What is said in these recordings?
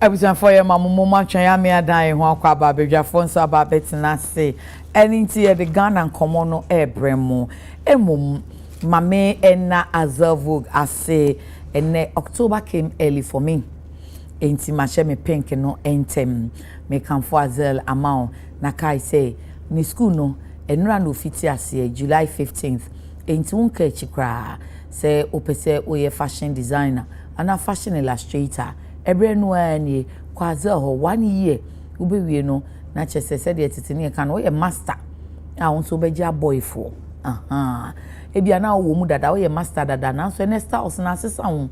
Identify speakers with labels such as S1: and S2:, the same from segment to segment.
S1: Ebusan for your mama mama twan ya me adan ho akwa ba bedwafo nso aba betina se eni nti ye de Ghana nkomo no ebremo emum mame enna azavog ase ene October came early for me enti ma she me pink no entem me kan for azel amount na kai say ni school no enura no fiti ase July 15th enti unka chikra say opese oye fashion designer ana fashion illustrator ebre no ani kwaza ho 1 year ubewie no na chese said de titini kan wo ye master a wonso begya boy for ebia na wo mu dada wo ye master dada na so next house na asesa wo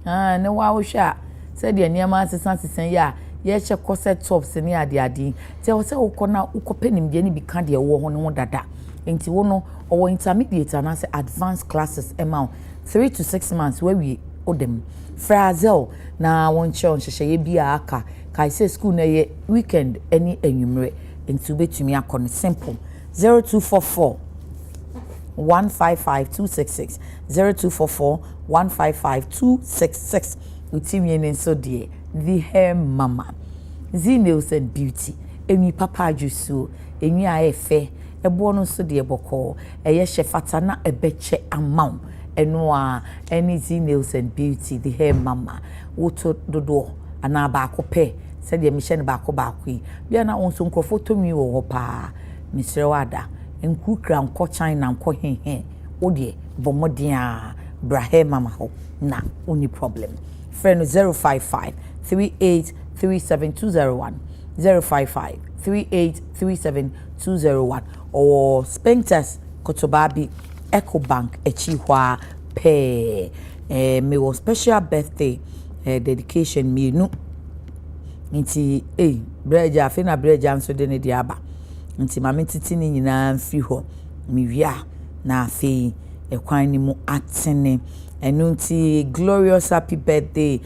S1: ne wa wo hwa said de niam asesa ya ye che corset tops ne ade te wo se wo kona ukopenim de ni bi ka de wo ho ne wo dada enti wo no owo intermediate na say advanced classes amount 3 to 6 months where we odem frazel na won che on hye bia aka kai say school na ye weekend any enwumre enti betumi akọ simple 0244 155266 0244 155266 utimi ene so de the hair mama Nails and beauty eni papa jusu eni ayefe ebo no so de boko eye shefata na ebeche amount eno a eni Nails and beauty the hair mama woto dodo ana ba akope se de mi hye ne ba yi bia na onso nkrofo tomi wo ho pa misre wada enku kra nko China nko hehe odie bomodia bra hair mama ho na only problem friend 055 3837 055 3837 or Spintex Kotobabi Ecobank Echihwa pe me was special birthday dedication me no nti breja fina breja nso de ne diaba nti mame titi ni nyina mfi ho me wia na afi ekwan ni mu atene enu nti glorious happy birthday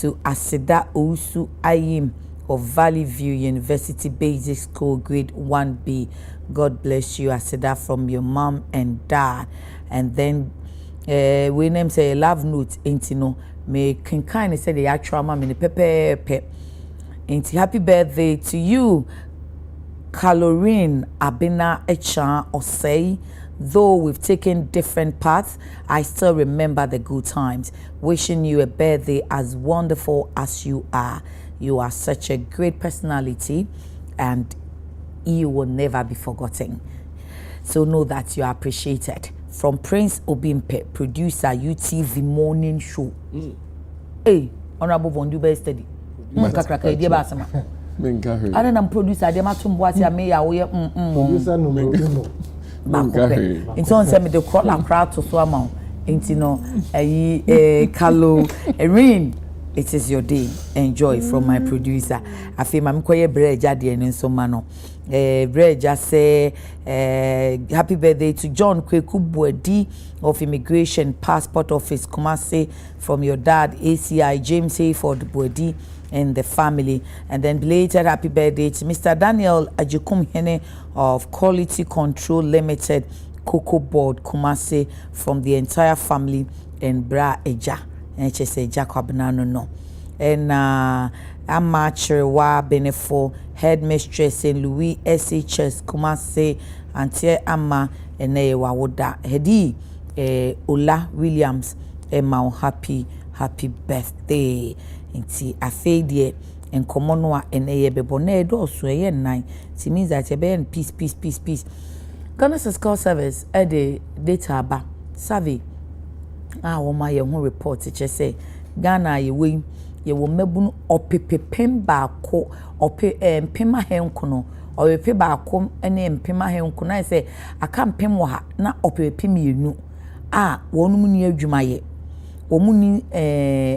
S1: to Asida Ousu Ayim of Valley View University Basic School grade 1B. God bless you Asida from your mom and dad. And then we name say love note intino me can kind of say the actual mama in pepe inti happy birthday to you Calorine Abina Echa Osei. Though we've taken different paths, I still remember the good times. Wishing you a birthday as wonderful as you are. You are such a great personality and you will never be forgotten. So know that you are appreciated. From Prince Obimpe, producer UTV Morning Show. Hey, Honorable Vondu Steady. I don't know producer, I don't know Into on send me the crowd to swam into no Kalo Erin. It is your day. Enjoy from my producer. I feel I'm quite breja de and so mano. Breja say happy birthday to John Kweku Bwedi of Immigration Passport Office Kumasi from your dad ACI James Hayford Bwedi and the family. And then belated happy birthday to Mr. Daniel Ajukum Hene of Quality Control Limited Cocoa Board Kumasi from the entire family and Bra Eja and say Jacob Nano no and Amachewa Benefo headmistress in Louis SHS Kumasi Auntie Amma and Wawoda Hedi Ola Williams Emma happy birthday. Nti afedie enkomo no a eneye bebo na edo so eye nnan it means that you be peace Ghana Call Service the data ba survey wo ma ye ho report che say Ghana ye we ye wo mabunu opepepem ba ko mpema henko no opepe ba ko ene mpema henko na say aka mpem wo ha na opepem yenu wonum ni adwuma ye omuni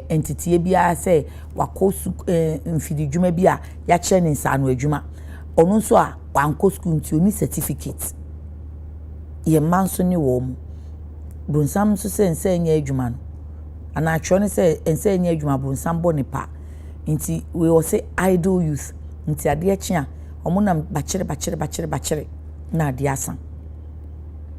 S1: entity bia say wakosu mfidi dwuma bia ya kire ne nsa no adwuma onu nso a wanko school nti oni certificate ye manso ni wo mu bunsam so say nsa nya adwuma no ana atwo ne say nsa nya adwuma bunsam bo ne pa nti we will say idle youth nti ade akye omuna bachire na ade asan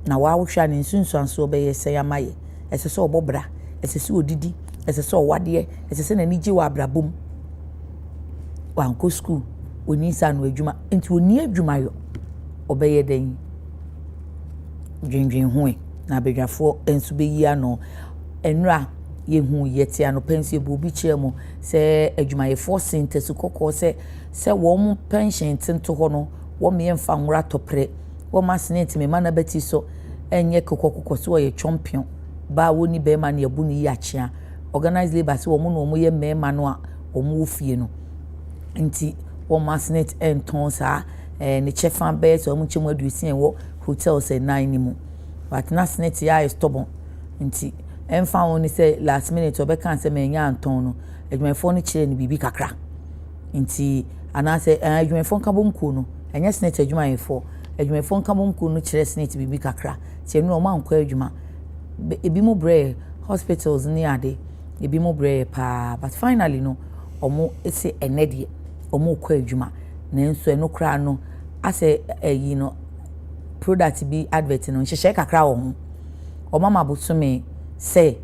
S1: na wa wohwa ne nsunsuanso obeye say amaye ese so obobra ese si odidi ese so wade ese se na niji wa abrabom wan ko school oni sa no adwuma enti oni adwuma yo obeye den dwendwen ho na bedwafo enso beyi ano enra yehu yeti ano pension bobi chemo se adwumayefo sintesu kokko se wo pension tento ho no wo me mfa nwura topre wo maseneti me mana beti so enye kokko so ye champion ba woni be ma na yabu ni yachia organized labor se wo mo no mo ye mema no a wo mo fie no nti wo maseneti enton sa ne chefa be so mo chemu adusin wo hotel se 9 ni mu but na seneti ya is stubborn nti enfa woni se last minute obeka se me nya anton no adwumayefo no kire ni bibi kakra nti ana se adwumayefo nka bomku no enya seneti adwumayefo nka bomku no kire seneti bibi kakra se no ma nkwa adwuma ebi mo bre hospitals ni ade ebi mo bre pa but finally no omo ese enedie omo kwa adwuma na enso eno kra no ase yi no product bi advert no nhye kakra wo ho omama bosume say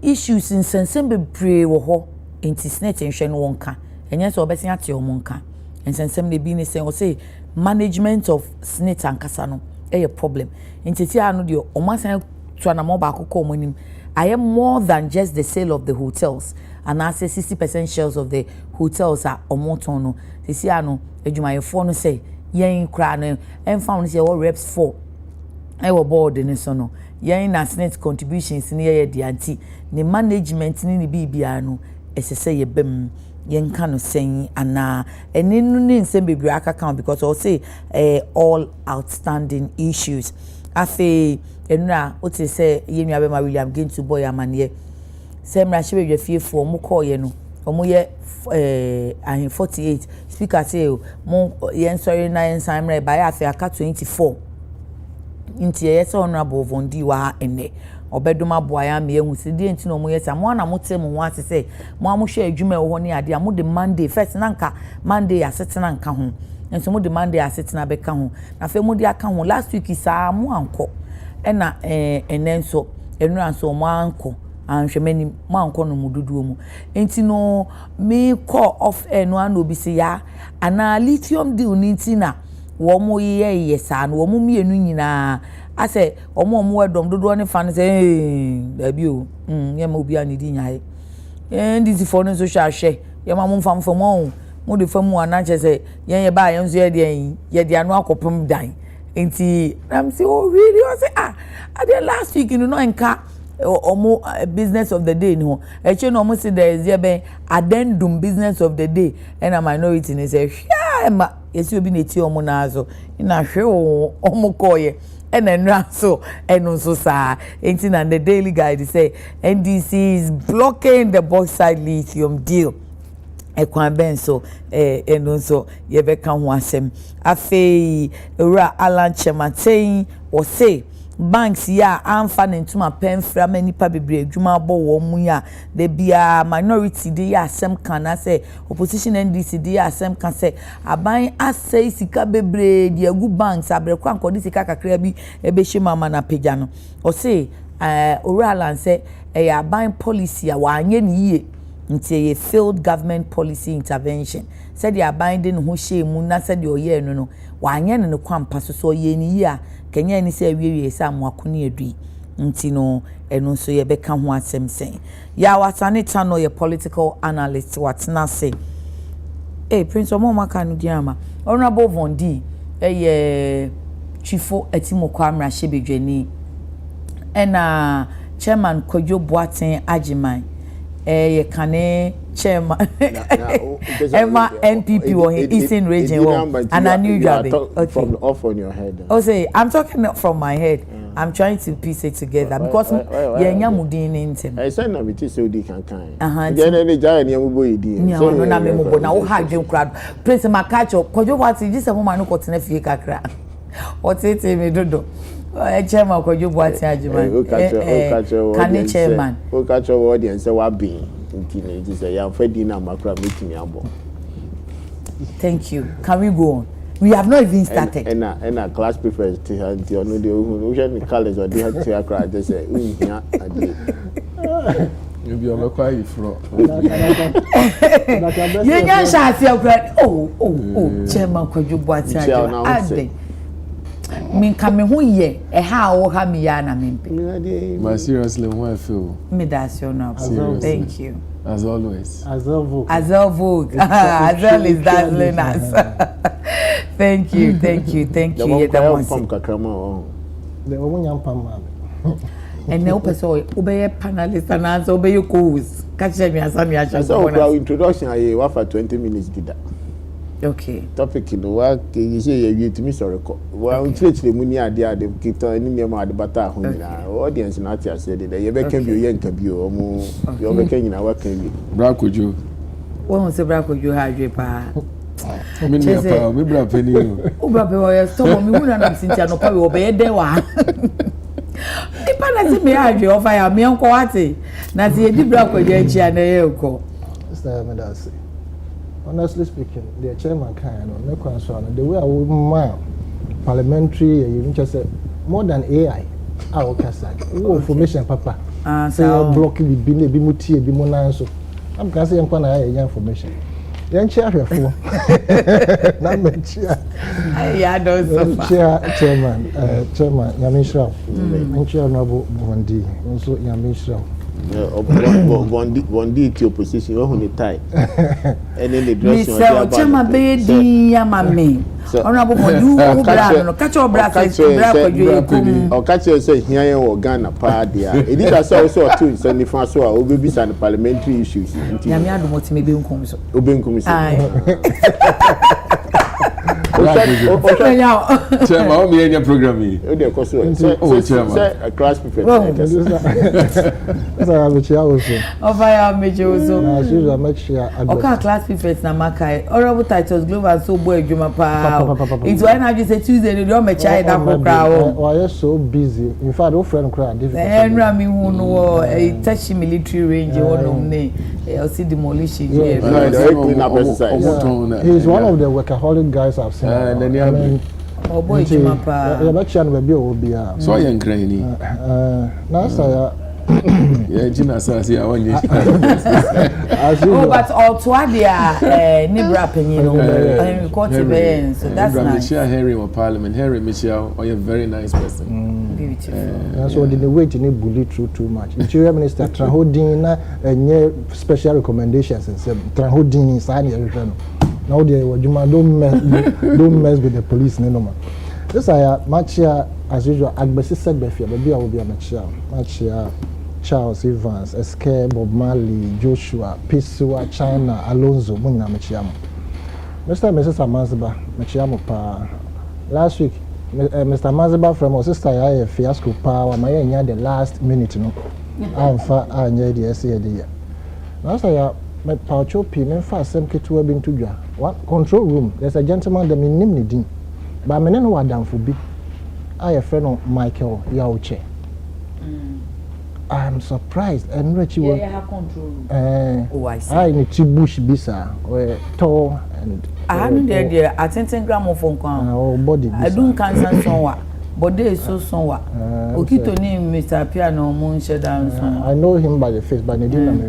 S1: issues in sensem bebre wo ho internet nhwe no wonka enye so obesin ate o monka ensensem de bi ni say management of snit and kasa no a problem entity anu de omasan to na mo ba akoko omonim I am more than just the sale of the hotels and I say 60% shares of the hotels are omoton no sisi anu adwumayefo no say yen kra no emfa no say what reps for I will board in so no yen na net contributions ni ye de anti ni management ni bibia no esese ye bem yen ka no sen ana eni no ni nsem bebre aka because I say all outstanding issues afi enura o te say ye nua be ma William gain to boy amane say mra hye be fiefo mo call ye no omo ye 48 speaker say mo yen sorry na yen san mra ba ya afi aka 24 nti yes honorable vondi wa ene obeduma boaya me ehu se die nti no mo yes mo na mo tem ho ase say mo amhwe adwuma ho ne ade mo de Monday first na nka Monday asetena nka ho nso mo de Monday asetena be ka ho na fe mo de aka ho last week isa mo anko ena enenso enura so mo anko anhwemani mo anko no mududuo mu nti no me call off eno an obi se ya ana lithium deal ni nti na wo mo ye sa no wo mo mienu nyina ase omo wedom dodo ne fa ne say baby o ye ma obi ani di nyae ndisi for no social share ye ma mo fam fam mo de fam ana che say ye ba ye nso ye de anu akopom dan enti am say oh really o say at the last week you know nka omo business of the day no eche no mo say there is be addendum business of the day and a minority ne say ma yesi obi na eti omo na azo ina hwe omo koye enenra so enunso sa enti na the daily guide say NDC is blocking the bauxite lithium deal ekwan ben so enunso ye be kan ho asem afei ura Alan Chematen o say banks ya amfa ntuma penfra manipa bebre adwuma bo wo mu ya de bia minority de ya asem kan na say opposition NDC de ya asem kan say aban asai sika bebre de agu banks abrekwa nkodi sika kakra bi ebe hima na pagya no o say Oralan say aban policy a wanye ni yie nti ye failed government policy intervention said the abiding ho shemu na said the oye no wanye ne kwampa so ye ni ya kenya ni say wiwie sa amwakoni adui nti no eno so ye beka ho asem sen ya watane tano ye political analyst watna say Prince Omomaka no diama honorable Vondi chifo atimokwa amra hyebedwani ena chairman Kojo Boaten Ajiman ye kane chairman Emma NPP wo Eastern region wo and a new job
S2: from off on your head.
S1: Oh say I'm talking from my head. I'm trying to piece it together because ye nya mudin ntem.
S2: I say na me ti say odi kan. Ye na ni jaya ni amubo idi.
S1: So no na me mubo na wo ha dwen crowd. Prince Makacho Kojo Boaten ji se mo ma no kotena fie kakra. O tete me dodo. Chairman Kojo Boaten Ajiman. Kane chairman.
S2: O catch your audience say wa bin. Nti say ya fedi na makra meeting abo.
S1: Thank you. Can we go on? We have not even started.
S2: And a class prefers to have the college or they have to cry. They say,
S3: Maybe I'm quite from.
S1: You can shout your bread. Oh, Chairman, could you watch it? Mean coming who ye, a how have me yana mimpi.
S3: My seriously, what I feel.
S1: Me that's your now. Thank you.
S3: As always.
S1: Azel Vogue. Azel is dazzling us. Thank you. The
S4: woman pam.
S1: And no person obey panelists and answer obey your calls. Catch me as I'm
S2: our introduction. I offer 20 minutes did that.
S1: Okay.
S2: Topic in the work, you say you to me sorry. Well, literally, when you are there, they keep on any name at the bata. Audience in Atia said that you can be young, can be or more. You're making in our can be.
S3: Braco you.
S1: What was the braco you had, Jepa?
S3: I mean, we brought penny.
S1: Oh, Baby, stop me. Wouldn't have seen no probably obey there one. If I see me, I do offer me uncle Ati. Now, see a deep braco, you and a call.
S4: Mr. Medasi. Honestly speaking, the chairman kind of no concern. The way I would mind parliamentary, you just say more than AI. Our casa, information, Papa. Say blocking the bin, be muti, be monanso. I'm going to say I'm going to information. Young chair for not chairman, Yamin Shrao, and chair Noble Bondi, also Yamin Shrao.
S2: One D to your position, you're on the tie. And then the dress.
S1: Mr. Chama Bedi Yamame. Honorable Modu, catch your brass,
S2: or catch yourself here or Ghana Padia. It is also two in Sunday Francois, Obibi and parliamentary issues.
S1: Yamia do what may be comes.
S2: Obin Commission.
S3: Chairman, me any programming.
S2: A class prefect.
S4: I have a chair also.
S1: Of I am major also.
S4: As usual, make sure.
S1: Okay, class prefect na Makai. Honorable titles global so boy Juma Pa. It's when I just say Tuesday you don't make child that crowd.
S4: Why are so busy? In fact, all friend crowd difficult.
S1: Henry me who know a touchy military range one name. I'll see demolition.
S4: He's one of the workaholic guys I've seen.
S3: And then you have
S1: oh boy Juma Pa.
S4: Election will be
S3: so I am crazy.
S4: Now
S3: yeah, Gina says, I want you.
S1: Oh, but all to add Nibra opinion, so that's nice.
S3: Harry or Parliament, Harry Michelle, or a very nice person.
S1: Beautiful.
S4: So didn't wait to bully through too much. Interior Minister Trahodina and special recommendations and said Trahodin is any return. Now they were don't mess with the police no more. This I match here as usual. Agbesi said Befia, maybe I will be a match here. Charles Evans, Eske, Bob Marley, Joshua, Pisua, China, Alonso, Muna Mechiamo. Mr. and Mrs. Amaziba, Mechiamo Pa. Last week, Mr. Maziba from our sister, I have fiasco power, my the last minute, no. I'm far, I need the essay. Last I my Paucho P, Memphis, some Kitu being to Ja. What control room? There's a gentleman that me name but I know what done for big. I have a friend of Michael Yauche. I'm surprised and Richie was
S1: control.
S4: Oh, I see. I need to bush bisa or tall and
S1: I haven't there attending gramophone
S4: body.
S1: I don't cancel somewhat, but they is so somewhat. Okito name Mr. Piano Moonshed and so
S4: I know him by the face, but they didn't know.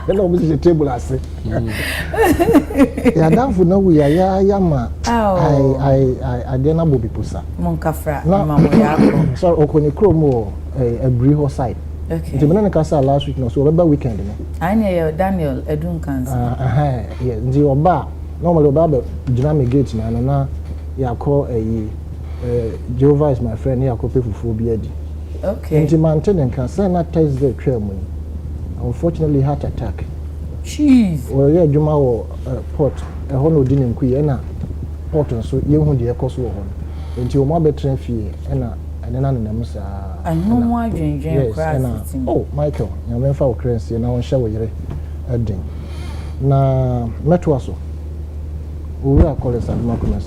S4: Hello, Mrs. Table, I say. Yeah, down for no, we are Yama. I didn't know people, sir.
S1: Moncafra,
S4: so Okoni Chromo, a breho side.
S1: Okay.
S4: The Banana Castle last week, no, so about weekend.
S1: I know Daniel, a drunk cancer.
S4: Yeah, the Oba, normally Baba, Dynamic Gates, and now you call a Jehovah is my friend, you copy for 4 BD.
S1: Okay.
S4: The mountain and cancer not test the trail. Unfortunately, heart attack.
S1: Jeez.
S4: Well, yeah, Juma port, a honor didn't queer, port, and so you who the echoes were on. Until my better fee, and then I
S1: know why you
S4: oh, Michael, you may for currency, and I will show you a ding. Now, Metwaso, we are calling some Malcolm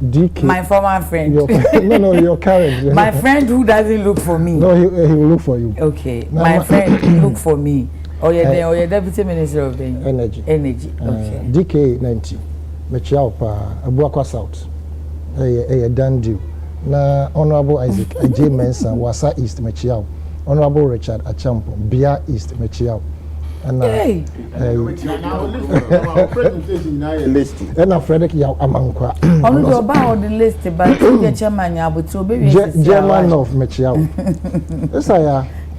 S4: DK.
S1: My former friend.
S4: No, your current.
S1: My friend who doesn't look for me.
S4: No, he will look for you.
S1: Okay, my friend look for me. Or your deputy minister of the
S4: energy.
S1: Okay.
S4: DK 90. Mechiao pa Abuakwa South. Done deal. Na Honorable Isaac J. Mensa Wasa East Mechiao. Honorable Richard Achampo Bia East Mechiao. And Frederick Yaw Amankwa.
S1: Only about the list, but the chairman Yabuto baby.
S4: German of Mechiao.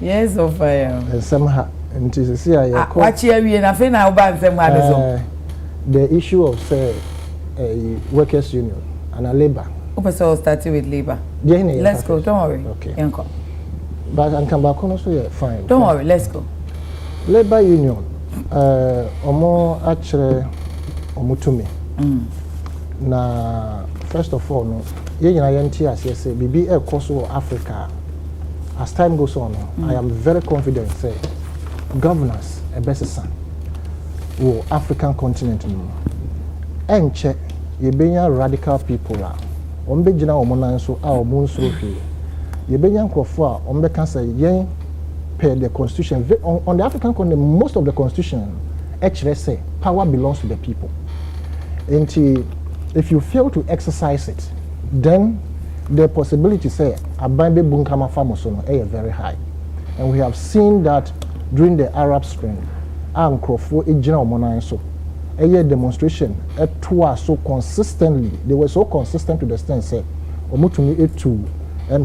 S1: Yes, of fire.
S4: Somehow, and to see
S1: watch here, and I think I'll buy them.
S4: The issue of say workers' union and a labor.
S1: So starting with labor. Let's go. Don't worry.
S4: Okay.
S1: But
S4: I come back also. Yeah, fine.
S1: Don't worry. Let's go.
S4: Labor union. Omo actually omutumi. Na first of all, no. Ye nyina yenti asese bibi e koso Africa. As time goes on, I am very confident say governance a best son wo African continent no. Enche ye benya radical people la. Ombe jina omonan so a omunso hwe. Ye benya nkofo a ombe kan say yen per the constitution on the African continent, most of the constitution actually say power belongs to the people. And if you fail to exercise it, then the possibility say abambe bunkama famosono is very high. And we have seen that during the Arab Spring, Ankrofo ejina omonan so a demonstration so consistently. They were so consistent to the extent say omutumi etu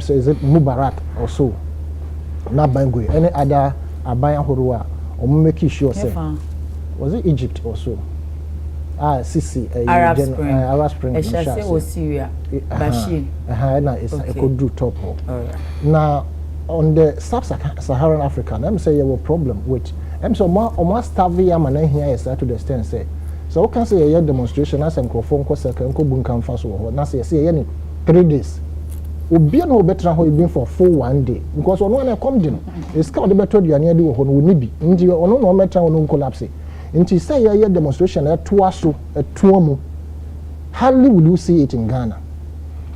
S4: say is it Mubarak or so. Not Bangui, any other Abayan Horua, or make sure say was it Egypt or so? Sisi
S1: Arab Spring.
S4: I shall
S1: say was Syria. Bashir.
S4: It's a could do top. Now on the sub-Saharan Africa, I'm say you have a problem with so more starving man here is to the extent say so can say a demonstration as a microphone ko second ko bunkam faso na say 3 days. Obi no better how been for full 1 day because ono na come din is ka the better you near do ho no ni bi nti ono no metra ono collapse nti say ya demonstration to aso to mu hardly will you see it in Ghana,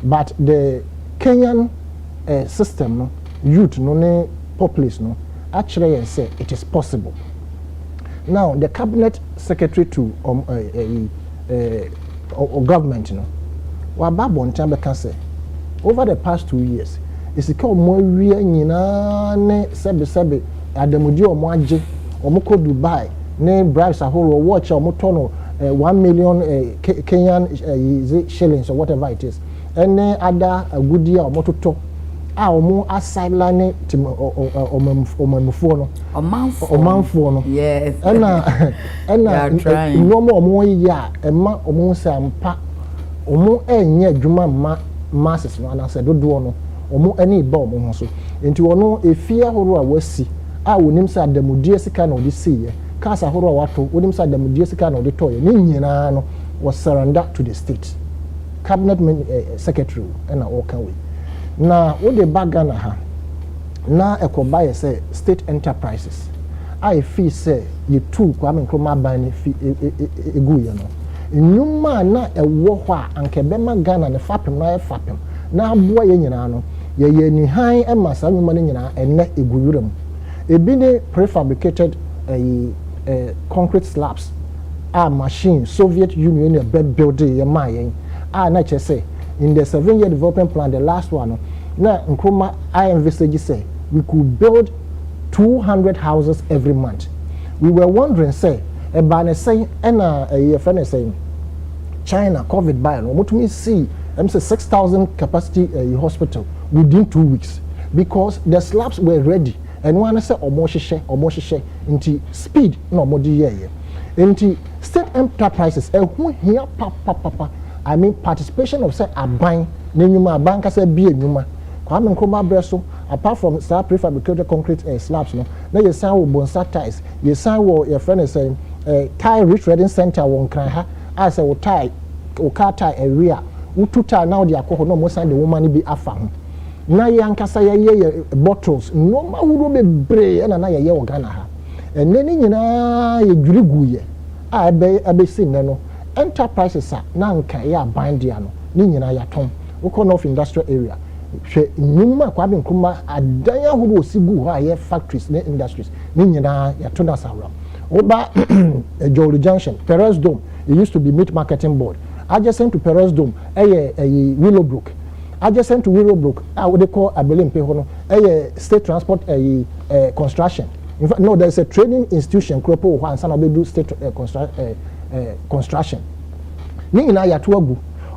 S4: but the Kenyan system no youth no ne populace no actually say it is possible. Now the cabinet secretary to government no wa babon tambe can say over the past 2 years, it's called more real ne sebe adamudi omo age omo ko Dubai ne bribes a whole watch omo tono 1 million Kenyan shillings or whatever it is. And other goodie omo toto a omo asile tim omamfo no omanfo no
S1: yes
S4: ena no mo omo ya ema omo sampa omo enye adwuma masses no and said do no omo any ba omo ho so enti wono efia horo a wasi a wonim sa adamudie sika na odi siye kasa horo a wato wonim sa adamudie sika na odi toye ni nyina no was surrender to the state cabinet secretary and all can we na wo de bagana ha na ekoba ye say state enterprises I feel say you too Kwame Nkrumah ban ni fi egu ye no nyuma na ewo ho a ankebema Ghana ne fapem na fapem na aboa ye nyina no ye ni han emasa nyuma ne nyina enne eguyuram ebi ne prefabricated concrete slabs a machine Soviet Union building ye mayen na che say in the 7-year development plan the last one na Nkrumah I envisage say we could build 200 houses every month. We were wondering say ebane say na your friend is saying China COVID by no what we see say 6,000 capacity hospital within 2 weeks because the slabs were ready and one say omo hwehwe into speed no modi ye into state enterprises who here papa I mean participation of say aban n'enyuma aban ka say bi enyuma Kwame Nkrumah breso apart from prefabricated concrete slabs no na ye san wo bonsa tiles ye san wo your friend is saying tile rich reading center won kran ha as a tile o car tile area utu tile now dey akoho no mo san the woman bi afa ho na ye ankasa ye bottles no ma wuro bebre na ye Ghana ha enne ni nyina ye dwirigu ye a be sin no enterprises na nka ye aban dia no ni nyina ya ton wo North industrial area hwe nyuma Kwame Nkrumah adan ahoro osigu ho aye factories ne industries ni nyina ya to na sawra Oba Jolly Junction, Perez Dome, it used to be Meat Marketing Board. Adjacent to Perez Dome, Willowbrook. Adjacent to Willowbrook, what they call Abelin Pehono, State Transport Construction. In fact, no, there's a training institution, Kropo, and San do state construction.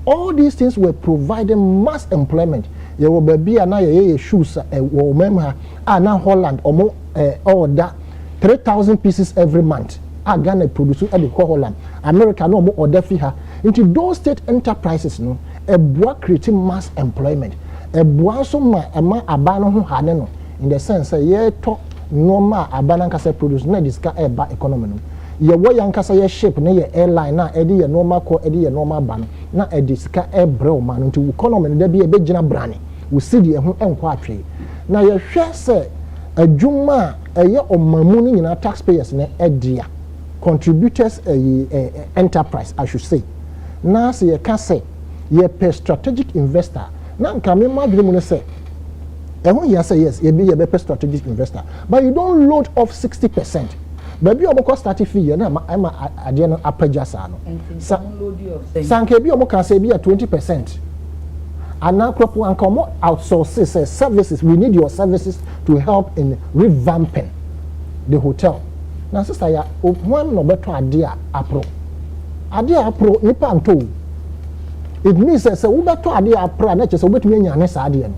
S4: All these things were providing mass employment. There will be a shoes, now Holland, or that 3,000 pieces every month. Ghana produce at the Holland, America no more order fiha. Into those state enterprises, no, a bois creating mass employment. A bois so ma abano who had in the sense ye talk no ma abanan kasa produce na diska eba economy no. Ye wo yankasa ye ship na ye airline na edi ye normal call edi ye normal ban na edi sika ebrel man into economy no be gina brane we see the ho enko atwe na ye hwe se adwuma eye omamu ni nyina taxpayers na edia contributors enterprise I should say na se ye ka se ye per strategic investor na nka me madwene mu no se you say yes, you be a better strategic investor, but you don't load off 60%. Baby, you must start fee. I'm a general apejasano. Sanke be you say be a 20%. And now crop and come outsource services. We need your services to help in revamping the hotel. Now, sister, ya one no better idea apro. Idea apro nipa anto. It means that we better idea apro. Not just we me nyane sa idea.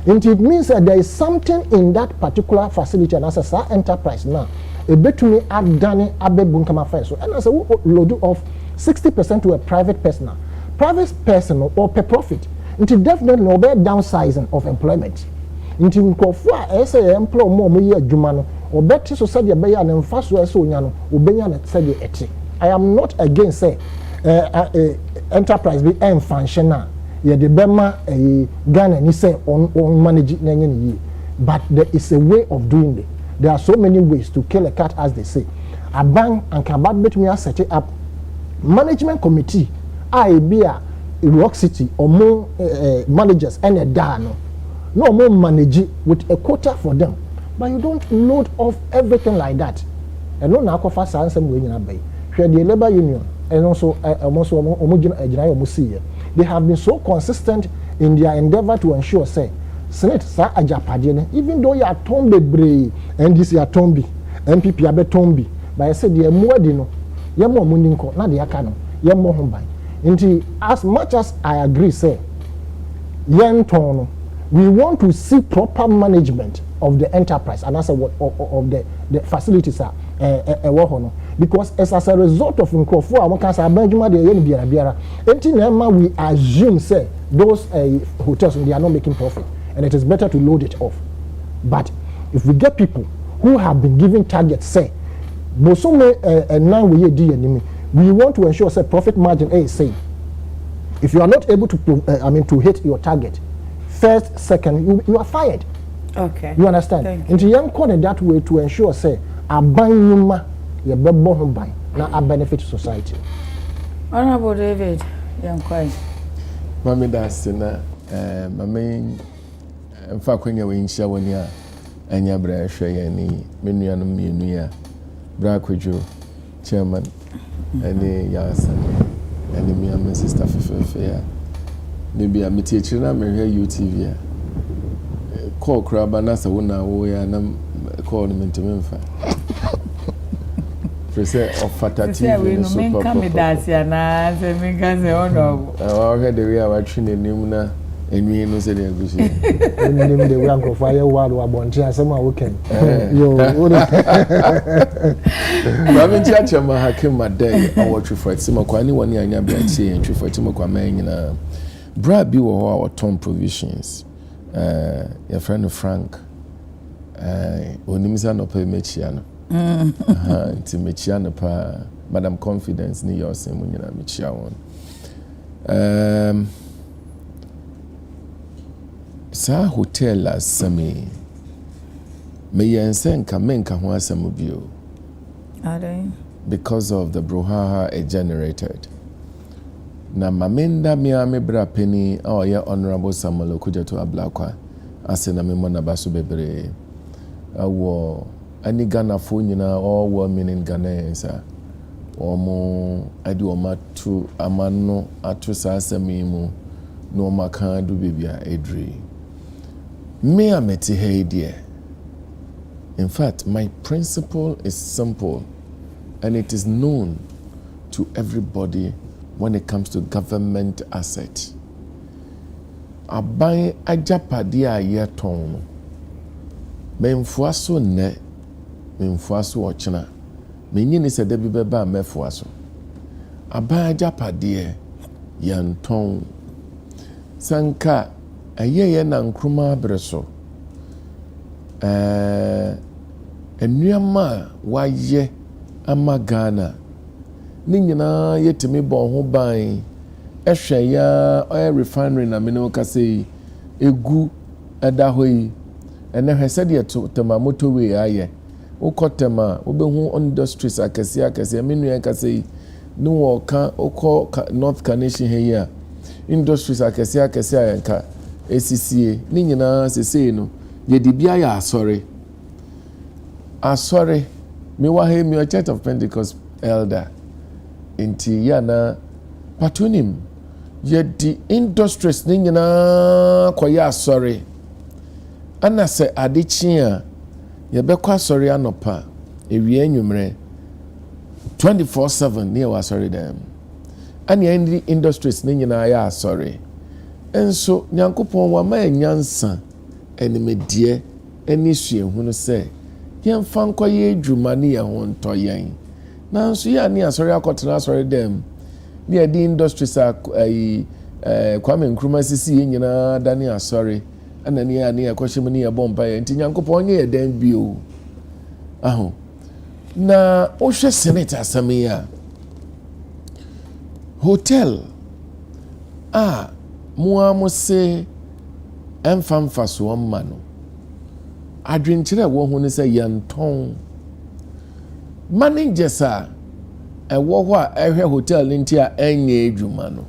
S4: And it means that there is something in that particular facility and as a enterprise now. A bit to me add done abe bunkama first. So and as a load off 60% to a private person. Private person or per profit. It definitely no better downsizing of employment. Into nkofua ese employ more mu ye adwuma or better society be ya na mfaso ese onya no obenya na said eti. I am not against say enterprise be functional. Yeah, the Bema Ghana ni say on manage nanyi, but there is a way of doing it. There are so many ways to kill a cat, as they say. A bank and Kabat bet me a set it up management committee. I be a Rock City or more managers and a dano. No more manage with a quota for them, but you don't load off everything like that. And no now fast answer way in a bay. Share the labor union and also they have been so consistent in their endeavor to ensure say Senate sa ajapade even though you are tombe brave and this you are tombe MPP abe tombe but I said the muadi no ye mo muninko na de aka no ye mo ho ban nti as much as I agree say yen ton we want to see proper management of the enterprise and as a of the facilities are because as a result of nkofo a can say abanduma de yen biara enti na we assume say those hotels they are not making profit and it is better to load it off. But if we get people who have been given targets say bosome now we want to ensure say profit margin is same. If you are not able to to hit your target first second you are fired. Okay, you understand? Into young corner that way to ensure say abanduma ye bebo ho ban na a benefit society.
S1: Honorable David young kwai
S3: mami that's na mami mfa kwanya we nhyia woni a anya bra hwe ye ni menua no mienu ya bra kwadwo chairman ani yasa ani mi am sister fefe ya ne bia metiechire na mehwe UTV ya call kraba na sa wona wo ya na call no mentemfa Prese of fatati
S1: we no men come dasia na se men kan se ono
S3: I heard the way I train enim na enwi no se dey gusi
S4: enim de we anko fire ward wa bonche asem a weekend yo
S3: ba mi ti achema hakim madai awotwe for sima kwa ni woni anya bia tie entwe for sima kwa man nyina bra bi wo ho a tom provisions your friend Frank onimisa no pay mechia no nti mechia no pa madam confidence ni your same nyina mechia won sa hotel asame me yensen ka menka ho asam bio
S1: are
S3: because of the brouhaha it generated na mamenda me bra penny ya honorable Samuel Okujeto Ablakwa ase na me mona baso bebre awo ani Ghana fo nyina all well-meaning Ghanaians omo adi oma to amano ato saa asɛm mu no oma kan do bibia edri me amete ha dear. In fact, my principle is simple and it is known to everybody when it comes to government asset. Aban ajapade a yeton no memfoa so ne memfoa so ochena menyi ni se da bi beba mefoa so aban ajapade yanton sanka ayeye na nkruma abreso enuama waye ama Ghana ni nyina yetimi bon ho ban ehwe ya oil refinery na mene ka sei egu eda hoyi ene hwese de tema motorway aye ukotema obehu industries akese menu ka sei no wo ka ukọ North Carnation here industries akese ayanka esisie ni nyina sesei no yedi bia ya asore me wa he me Church of Pentecost elder inti ya na patonim yedi industries ni nyina koya asore ana se Adekye a yebekwa asore anopa ewie anwumre 24/7 ne wa asore dem ani any industries ni nyina ya asore enso nyankopon wa ma enyansa enimedie eni suehunu se yemfa nkoye adwuma ne ye ho ntoyen nanso ya ne asore akotena asore dem ne adi industries Kwame Nkrumah sisi nyina dane asore ana ne ya ne yakohye ne ye bomba ye nti nyankopon nye den bio aho na ohwe senate asame ya hotel muamu se emfamfa so mma no adwenkyere wo hu ne se yanton managers ewo ho a ehwe hotel nti a enye adwuma no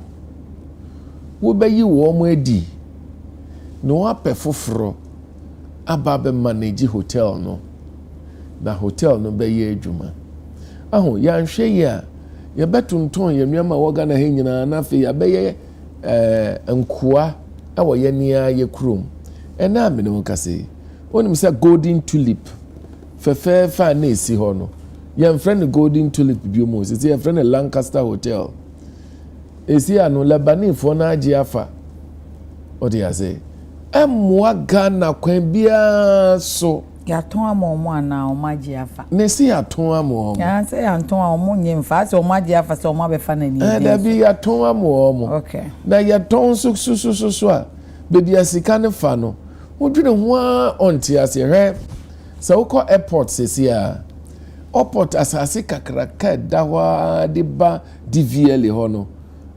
S3: wo bayi wo mo adi no apɛ foforo aba be manage hotel no na hotel no bayi adwuma aho yanhwe ya ye betonton ye nnuama wo Ghana he nyina na fe ya beye nkoa awo ye nia ye krom ena me no kase onim se golden tulip fa na esi ho no ye friend golden tulip biomo se ye friend Lancaster hotel esi anu Lebanese fo na agi afa odi ase emwa Ghana kwan bia so
S1: yaton amomo ana omaji afa
S3: nesi yaton amomo
S1: ya se yaton amomo nyemfa se omaji afa se omabefa na ni
S3: da bi yaton amomo
S1: okay
S3: na yaton so a bebi asika ne fa no wodwene ho a onti ase hwe se wokọ airport sesi a airport asase kakraka dawa de ba DVL ho no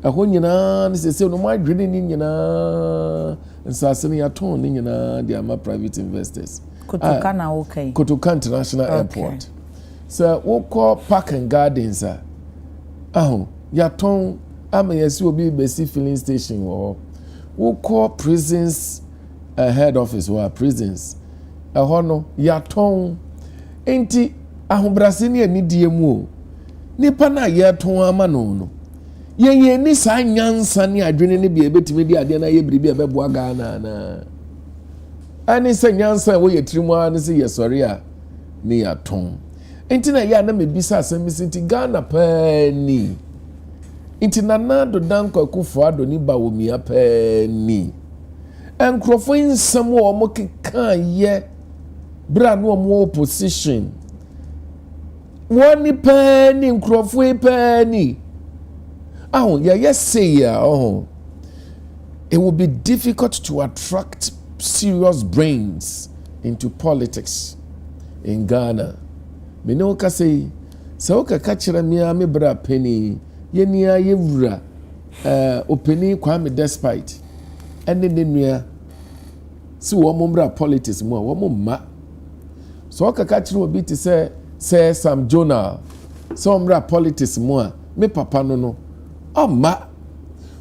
S3: ɛho nyina ne sesi no madwene ni nyina nsase ne yaton ne nyina de ama private investors
S1: Kotokana okay.
S3: Kotoka International Airport. So wokọ Park and Gardens yaton ama yesi obi besi filling station wo. Wokọ prisons head office wa prisons. No yaton enti ahobrase ne anidie mu o. Nipa na yaton ama no. Yen ni sa nyansa ne adwene ne bia betimi di ade na ye biribi a beboa Ghana na. Ani se nyansa wo yetrimu ani se yesori a ni yaton enti na ya na mebisa asem sinti Ghana pani enti nana do danko akufo ado ni ba wo mia pani enkrofo nsam wo mo keka ye bra no mo opposition woni pani enkrofo pani say it will be difficult to attract serious brains into politics in Ghana. Me no ka say so ka kachira me bra penny ye nia ye wura openi Kwame despite ene nua si wo mo bra politics mo wo ma so ka kachira obi ti say Sam Jonah so bra politics mo me papa no ma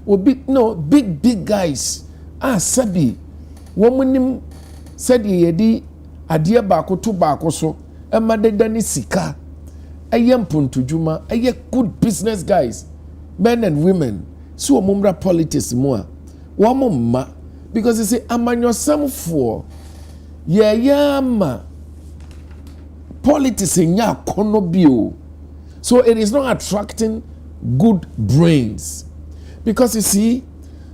S3: obi no big guys sabi womunim said yedi ade baako to baako so ɛma deda ne sika ɛyɛ mpontodwuma ɛyɛ good business guys, men and women so wɔn politics mu a wɔn mma because they say amanyosamfoɔ yɛyɛ ama politics nya akɔnɔ bio, so it is not attracting good brains because you see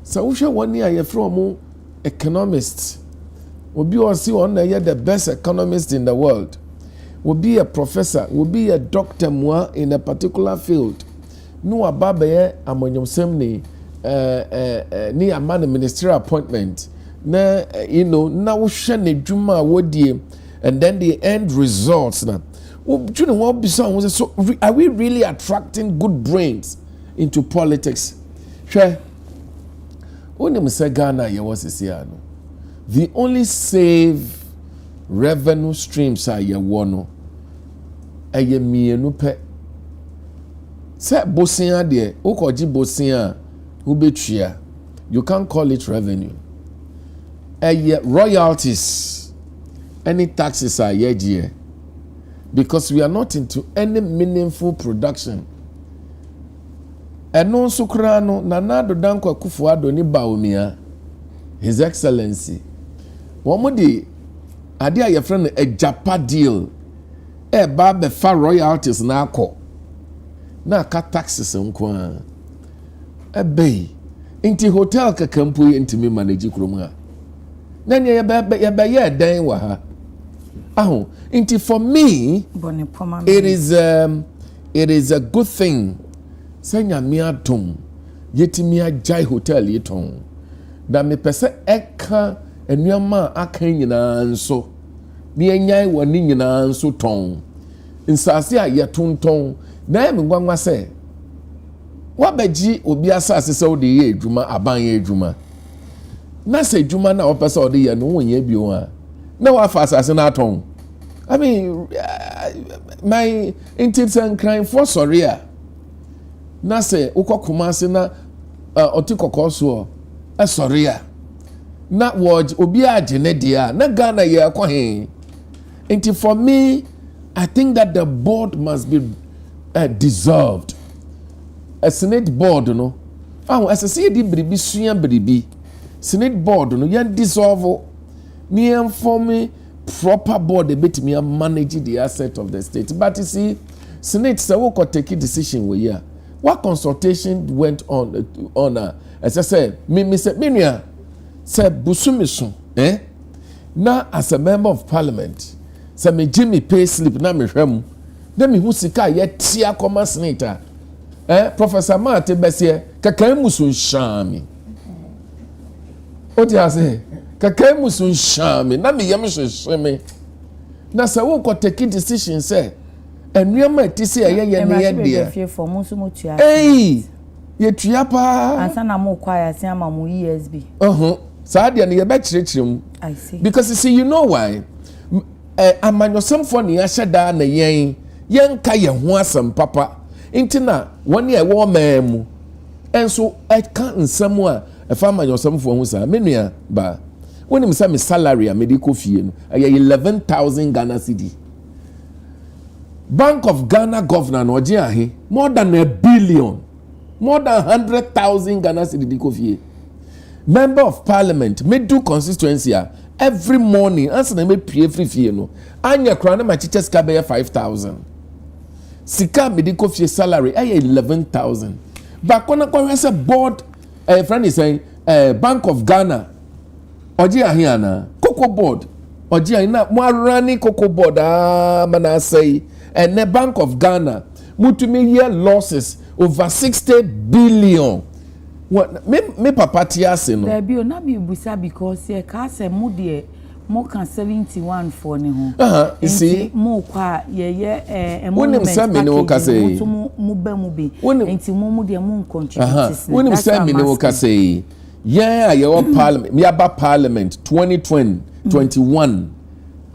S3: sɛ wohwɛ wɔn ni a yɛfrɛ wɔn economists obi ɔsi wɔn na yɛ the best economist in the world, will be a professor, will be a doctor more in a particular field. No ababeye amonyomsem ni amane ministerial appointment. Na you know na wo hwe ne dwuma wodie, and then the end results na. You know what be so are we really attracting good brains into politics? Hwe onim se Ghana ye was no. The only save revenue streams are ye wono eye mienu pe se bosia de ukoji bosia ubetua, you can't call it revenue. Eye royalties, any taxes are ye because we are not into any meaningful production. Eno sukrano nanado danko Akufo-Addo ni baomia, His Excellency womodi ade a yɛfrɛ no a japa deal ba befa royalties na akɔ na aka taxes nko a bay inti hotel kakampo intimi manage kurom ha na ne yɛbɛyɛ dan wa ha aho inti for me it is a good thing sɛ nyame adom yɛtimi agyae hotel yɛtɔn da me pɛsɛ ɛka enuama aka nyinaa nso ne enyan wani nyinaa nso tɔn nsase a yɛtontɔn na yɛ mengwanwa sɛ wabɛgye obi asase sɛ wode yɛ adwuma aban yɛ adwuma na sɛ adwuma na wɔpɛ sɛ wode yɛ no wonyɛ bio a na wafa asase na atɔn. I mean my intention crime for sorry a na sɛ wokɔ Kumasi na ɔte kɔkɔɔ soɔ sorry a na word obi agene dia na Ghana ye akɔ he. For me, I think that the board must be dissolved. A Senate board no as I see di bribi sua bribi Senate board no yan dissolve me and for me proper board a bit me manage the asset of the state. But you see Senate say we could take a decision we here. What consultation went on as I said me say me say busumiso na as a member of parliament say me Jimmy pay slip na me hwam na me hu sika ye tia koma senator Professor Mate Besie kakai musu nshami oti ase kakai musu nshami na me yem hwehweme na say wo ko take decision say enuama etisi ye ne de ye tua pa
S1: ansa na mo kwaya se ama mo ESB
S3: Sadia ni yebe chirechirem.
S1: I see.
S3: Because you see, you know why? Amanyosomfo ni ahyeda na yen ka ye ho asem papa. Intina woni e wo mamu. Enso e ka nsem a e fa amanyosomfo ho sa. Menua ba. Woni me say me salary a me de ko fie no. Aye 11,000 Ghana cedi. Bank of Ghana governor no oje ahe more than a billion. More than 100,000 Ghana cedi de ko fie. Member of Parliament, me do constituency every morning. Answer na me pay free fee no. Anya krana my teachers ka be 5,000. Sika me di ko fee salary 11,000. But kona kwa say board friend is saying Bank of Ghana. Oji ahiana Cocoa board. Oji ahina mo rani Cocoa board mana say and the Bank of Ghana mutumi year losses over 60 billion. What me papa tiase no
S1: there be na me busa because ye ka se mo de mo kan 71 for ne ho
S3: you see
S1: mo kwa ye
S3: wonim say me ne wo ka say
S1: mo ba mu bi enti mo de mo contribute
S3: wonim say me ne wo ka say yeah ye wo parliament me aba parliament 2020 21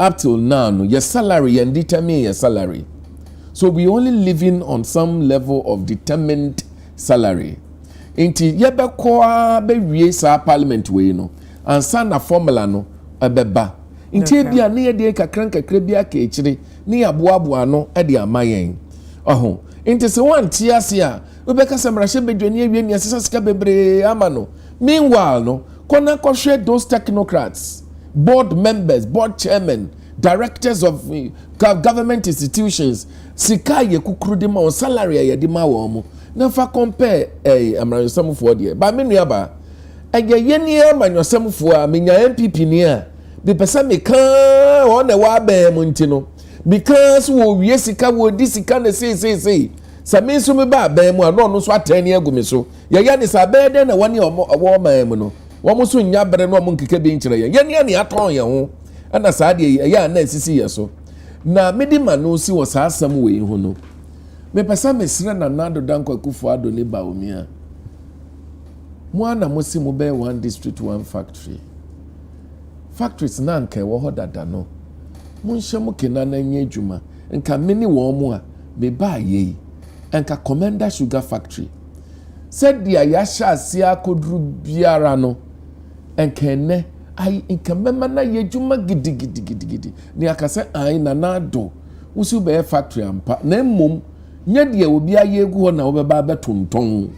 S3: up till now no your salary and determine your salary, so we only living on some level of determined salary. Inti yebe kwa be wie sa parliament we no ansa na formula no ebeba ntie bia ne yede kakra bia ka echire ne aboaboa no e de amayen oho nti se wan tie ase a obeka samrahye bedwani awie ni asesa sika bebre ama no meanwhile no kona kohwe those technocrats board members board chairmen directors of government institutions sika ye kukuru de ma on salary ye de ma wo mo na fa compare amranyosamfo de ba me nua ba ye ni amanyosamfo a menya MPP ni a be pesa me kan o na wa ba mu nti no because wo wie sika wo di sika na sei sami so me ba ba mu a no so atani agumi so ye ni sa ba de na woni owo ma mu no wo mo so nya bere no mo nkeke bi nkire ye ni aton ye ho ana saa de ye na sisi ye so na medi manu si wo saa asam we ho no me pesa me sire na nado danko akufo ado ne ba omi a mo ana mo si mo be one district one factory factories na nka wo ho dada no mo nhye mo kena na nya adwuma nka meni wo mo a me ba ye nka Commander Sugar Factory said dia ya sha sia kodru biara no nka ene ai nka mema na ye adwuma gidi ni akase ai na nado usu be factory ampa na mmom nya de obi aye egu ho na obeba betonton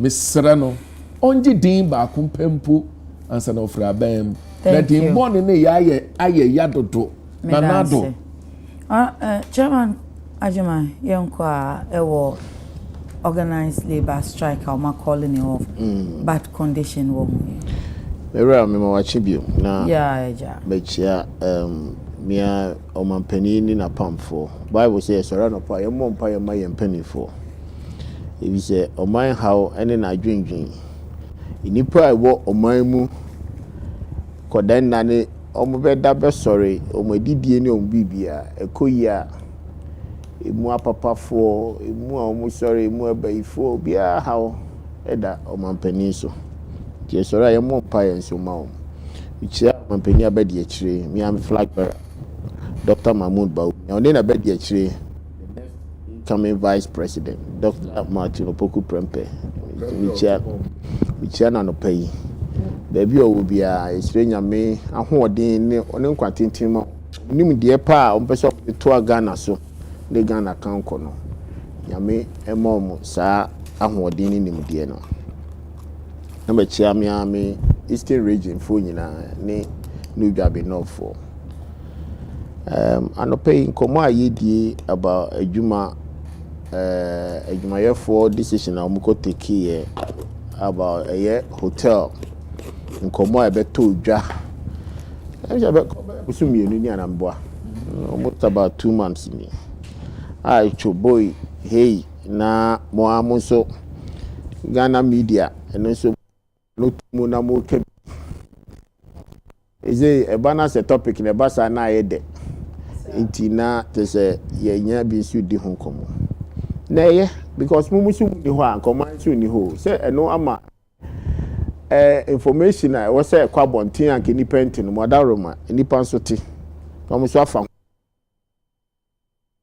S3: mesra no onji din ba kumpempo ansa na ofra bam na din bon ne ya aye yadodo na nado
S1: Chairman Ajima yonkwa ewo organized labor strike or ma calling off bad condition wo
S2: Mera me ma wachi bio na
S1: yeah
S2: bechia mia omampani ni na pamfo Bible says sora no pa yemo mpa yema yempani fo ebi se oman how ene na adwendwen inipa ewo oman mu kodan na ne omobeda be sorry omodidie ne ombibia ekoyia emu apapafo emu omu sorry emu abaifo bia how eda omampani so tie sora yemo mpa yenso mawo bichia omampani abedi akire mi am flag bearer Dr. Mahmoud Bau. Now, then I bet the actually coming vice president, Dr. Martin Opoku Prempe, which are not pay. Baby will be a stranger me, and who are then on quantity team. Nim dear pa, on person of the tour Ghana so the Ghana account corner. Yame, a mom, sir, and who are then in the no. Number Chiami, Eastern region, Funina, ne, New Job enough for. I'm not paying Koma Yedi about a Juma for decision. I'm going to take here about a year hotel in Koma. I bet to Ja. I'm almost about 2 months in me. I boy, hey, na Moamoso Ghana media and also no Monamo. Is a balance a topic in a basa na ede. Inti na te se ye nya bi su di ho komo na ye because mumusu ni ho an command su ni ho se eno ama information I was say kwa bontin an ke ni penti no modaroma ni panso ti komo so afa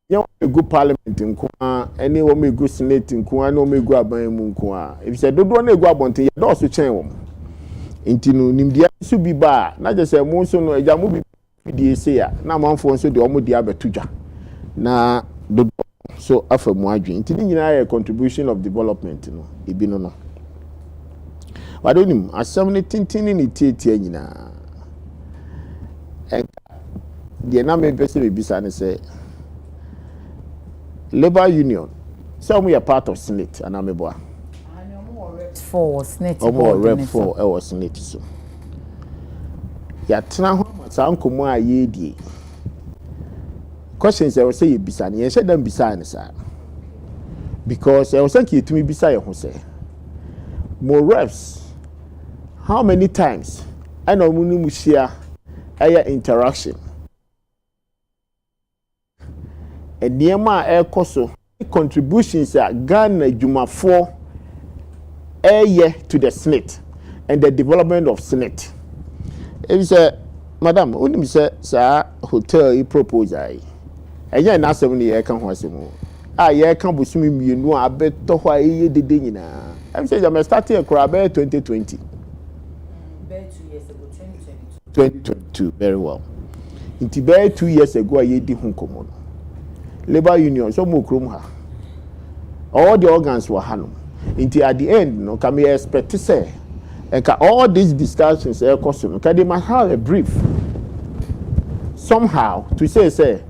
S2: ye wo go parliament nko a eni wo me go senate nko a no me go aban mu nko a if say dodo na ego abontin ye do so chen wo inti no nimdia su bi ba na je se mu so no eja mu bi die say na manfo nso de omo dia betudwa na do so afa mu adwen nti ni nyina ye contribution of development no ebi no wadonim asem ne tintin ni tietie nyina de na me pese be bisa ne say labor union so we are part of senate and ameboa
S1: for senate
S2: rep for our senate so ya tena ho sankomo a yedie questions I will say bisa ne ye dem bisa ne sa because I was saying kitumi bisa ye ho say more reps how many times I know mu share aya interaction niema ekoso contributions a Ghana adwumafo to the Senate and the development of Senate. If say madam unim say sa hotel e propose ai enya na asem ne ye kan ho asem ye kan bosumi mienu abeto ho aye dede nyina em say jam start e kura be 2020
S1: about 2 years ago, 2022.
S2: 2022, very well. Inti be 2 years ago a yedi ho komo. Labor union so mo krom ha. All the organs were hanom. Inti at the end, no, can we expect to say, and all these discussions, can they must have a brief somehow to say,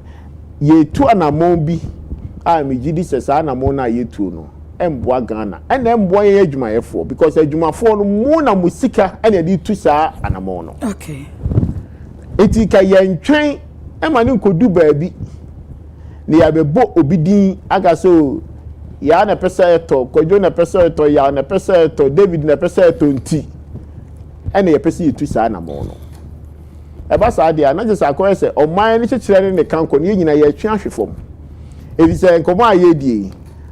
S2: ye two anamombi, I me jidi says anamona ye two no, and Ghana, and then boy age my effort because a juma for mona musika and a did two sa anamono.
S1: Okay.
S2: Etika yen train, and man could do baby. Near the boat obidi, agaso. Ya na pesa eto, Kojo na pesa eto, ya na pesa eto, David na pesa eto nti. Ene ye pesa yitu sa na mo no. Eba sa dia na je sa ko se o man ni chechire ne kanko ni nyina ye twa hwefom. Ebi se nkomo aye die.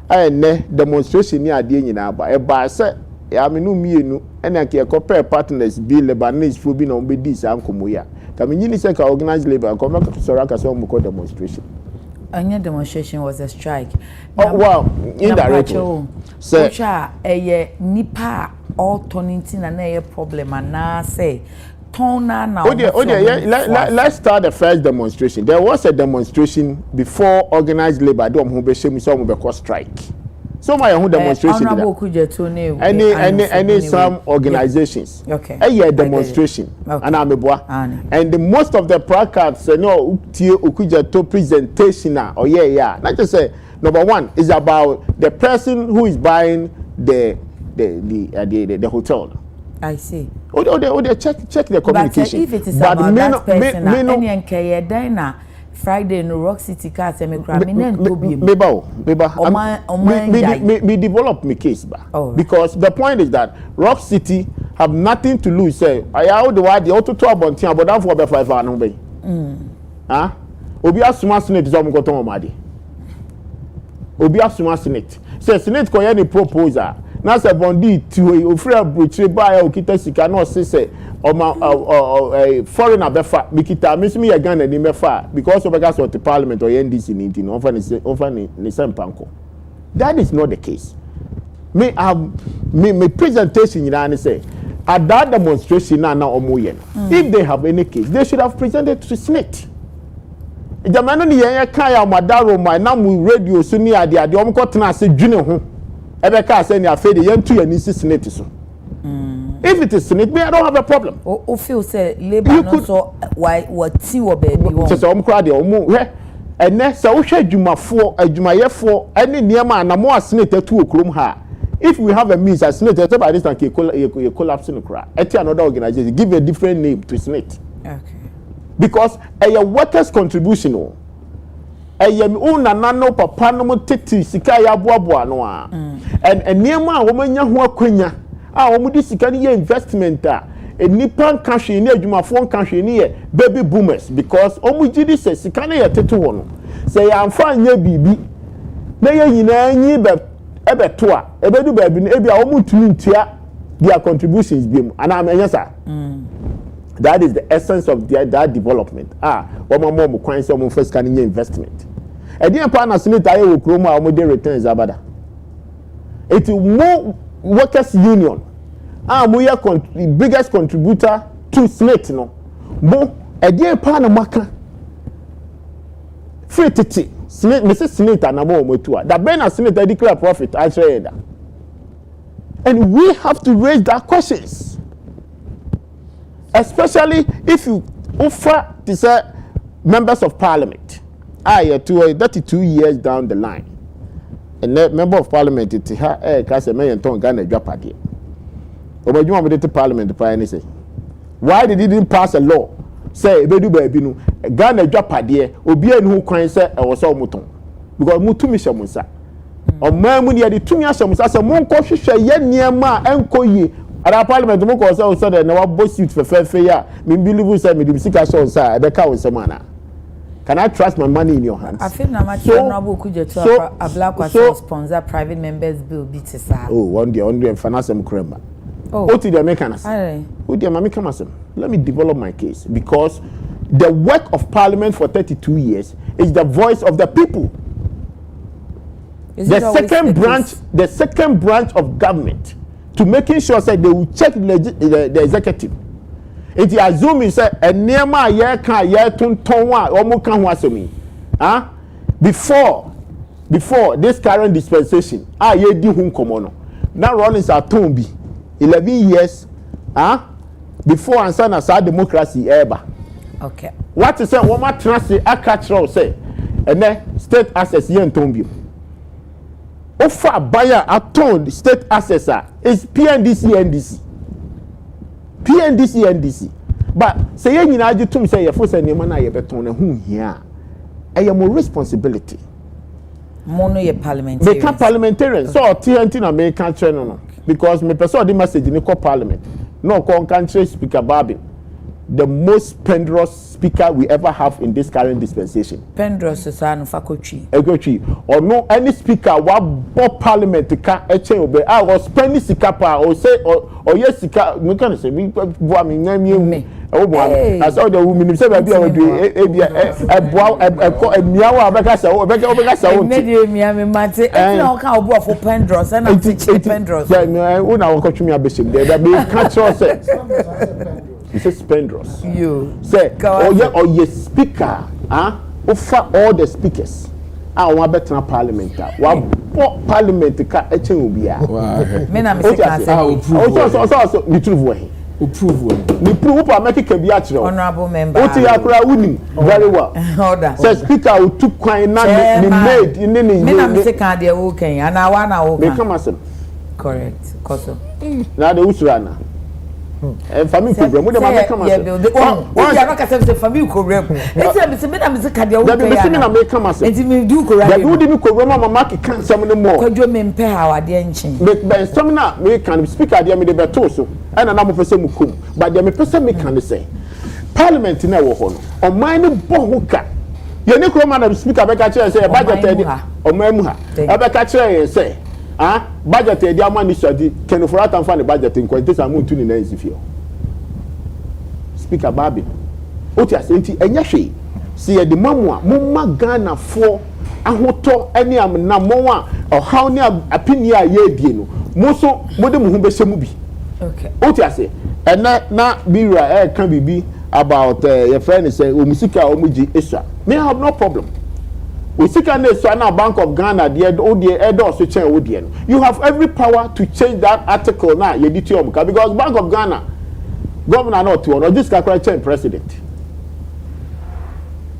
S2: Ene demonstration ni ade nyina aba. Eba se ya menu mienu ene ke compare partners bi Lebanese fo bi na on be di sa nkomo ya. Ka me nyini se ka organize labor ko make soro aka so mo ko demonstration.
S1: Any demonstration was a strike.
S2: Oh, wow, indirectly.
S1: So, nipa all turning in an problem and now say, Tona now.
S2: Let's start the first demonstration. There was a demonstration before organized labor. Some strike. So my own demonstration. Any some organizations.
S1: Okay.
S2: A demonstration.
S1: Okay.
S2: And the most of the placards no ukuja to presentation or not just say number one is about the person who is buying the hotel.
S1: I see.
S2: Check the communication.
S1: But if it is about that person, Friday no Rock City car say me cry me
S2: me develop my case because the point is that Rock City have nothing to lose say I the why the auto to abontin abodan for be 5 anu be obi asuma senate zo mo goton omade obi asuma senate say senate ko ye ni proposal na say bondi ti ofri abrochire ba ya okita sika na o say foreign abefa mikita misimi ya Ghana ni mefa because of the parliament or NDC ni over ni sempanko. That is not the case. Me presentation you say at that demonstration na omoyen. If they have any case, they should have presented to Senate. Jamano ni yen kan ya madaro my na mu radio so ni ade omko tena se dwene ho. Ebe ka say ni afede yen tu ya ni Senate so. If it is Senate, I don't have a problem.
S1: O feel say labor no so why what ti wo baby won.
S2: So crowd dey omo and next so hwe adwumafo adwumayefo any niema na mo Senate atu okrom ha. If we have a means as Senate by this time collapse in crowd. Eti another organization give a different name to Senate.
S1: Okay.
S2: Because a workers contribution o. Una nano papa no tete sika ya boaboa no a. And niema a wo manya ho akwanya omudi sika ni investment nipa country ni adwumafo country ni baby boomers because omuji di se sika na yetete wo no se ya amfa anya bibi na ye nyina anyi ebeto a ebedu baabi no ebia omutumi ntia their contributions bi mu ana amenya sa that is the essence of that development wo mo kwan se mo first kan ni investment edian pa na senate aye wo krom a omode returns abada it more workers union we are biggest contributor to Senate no mo edie pa na maka free titi Senate Mrs. Senate na mo motu a da ben na Senate declare profit actually and we have to raise that questions especially if you offer to say members of parliament to 32 years down the line and member of parliament it ha ka say me yenton Ghana dwapade obadwuma be the parliament pa any say why they didn't pass a law say ebedu baabi no Ghana dwapade obi ani ho kwan say e wo so muton because mutumi hyemunsa omamu ne ye tumi hyemunsa say monko hwehwe ye niema enkoyi ara parliament mo ko say so that na wa boss suit fe ya me believe say me sika so say e be ka wo semana. Can I trust my money in your hands?
S1: I feel na much honorable could to a black was sponsor private members bill beat
S2: one day finance them crema. What did they make us? Who did make us? Let me develop my case because the work of parliament for 32 years is the voice of the people. The second branch of government to making sure that they will check the executive It assume say a nearma ye can ye ton wa omo kan ho asemi. Before this current dispensation, ye di hu nkomo no. Now Rollins at Tombi 11 years before answer na sa democracy ever.
S1: Okay.
S2: What is say woman trust a say and state access ye ntombio. Offer buyer atoned state access is PNDC NDC. But say you nyina age tum say ye for say nema na ye beton na hu hia. Eye mo responsibility.
S1: Mono ye parliamentary.
S2: Make parliamentarians. So TNT na make country no. Because me person the message in the parliament. No country speaker Babin. The most pendulous speaker we ever have in this current dispensation.
S1: Pendulous is an faculty.
S2: Or no any speaker what parliament ka eche obe. I was spending sikapa or say or yes sika me can say me boa me nyam as all the women say be do miawa abeka say obeka say o
S1: me dey miame mate e na o ka obo for pendulous and teach pendulous.
S2: Yeah, no na o ko twimi abeshim there be catch us say it's a spendros.
S1: You
S2: say or ye speaker offer all the speakers wa better parliament wa parliament ka eche obi a
S1: me na me say ka say
S2: so the truth way
S3: approve
S2: the proof pa make ka bi a kire
S1: honorable member
S2: o ti akura wuni very well
S1: order
S2: say speaker o took kwan na ni made ni
S1: me na me say ka dey wo kan ana wa na wo
S2: kan me come asem
S1: correct koso
S2: na de usura na family program we dey make come asem
S1: o ya no ka say family program it's me na me say ka dey wo kan
S2: me na me come asem
S1: enti me do ko right
S2: da do me program mama ka kan sem no more
S1: kwadwo me mpe ha wade enchin
S2: me some na me kan speaker dey me dey beto so and na mo pese mu kum but dey me pese me kan say parliament na wo ho no o man ni bo ho ka ye ne kro man speaker be ka kire say budget e o man mu ha e be ka kire say budget e di amani shadi ken for at and budget in quantity am ntu ni na nsifio speaker babi o ti asenti enya hwe si ye di mamu a momma Ghana fo ahoto ene am na mo a o how ne apini a ye die no mo so mo de mo hu be hyemu bi
S1: okay
S2: o ti ase na bira kan bibi about your friend say o musika o muji esua me have no problem. We see can na Bank of Ghana the you have every power to change that article now because Bank of Ghana governor not to or this change president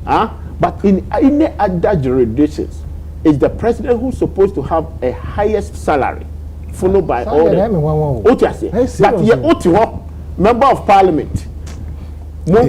S2: but in other jurisdictions it's the president who's supposed to have a highest salary followed by all the member of parliament no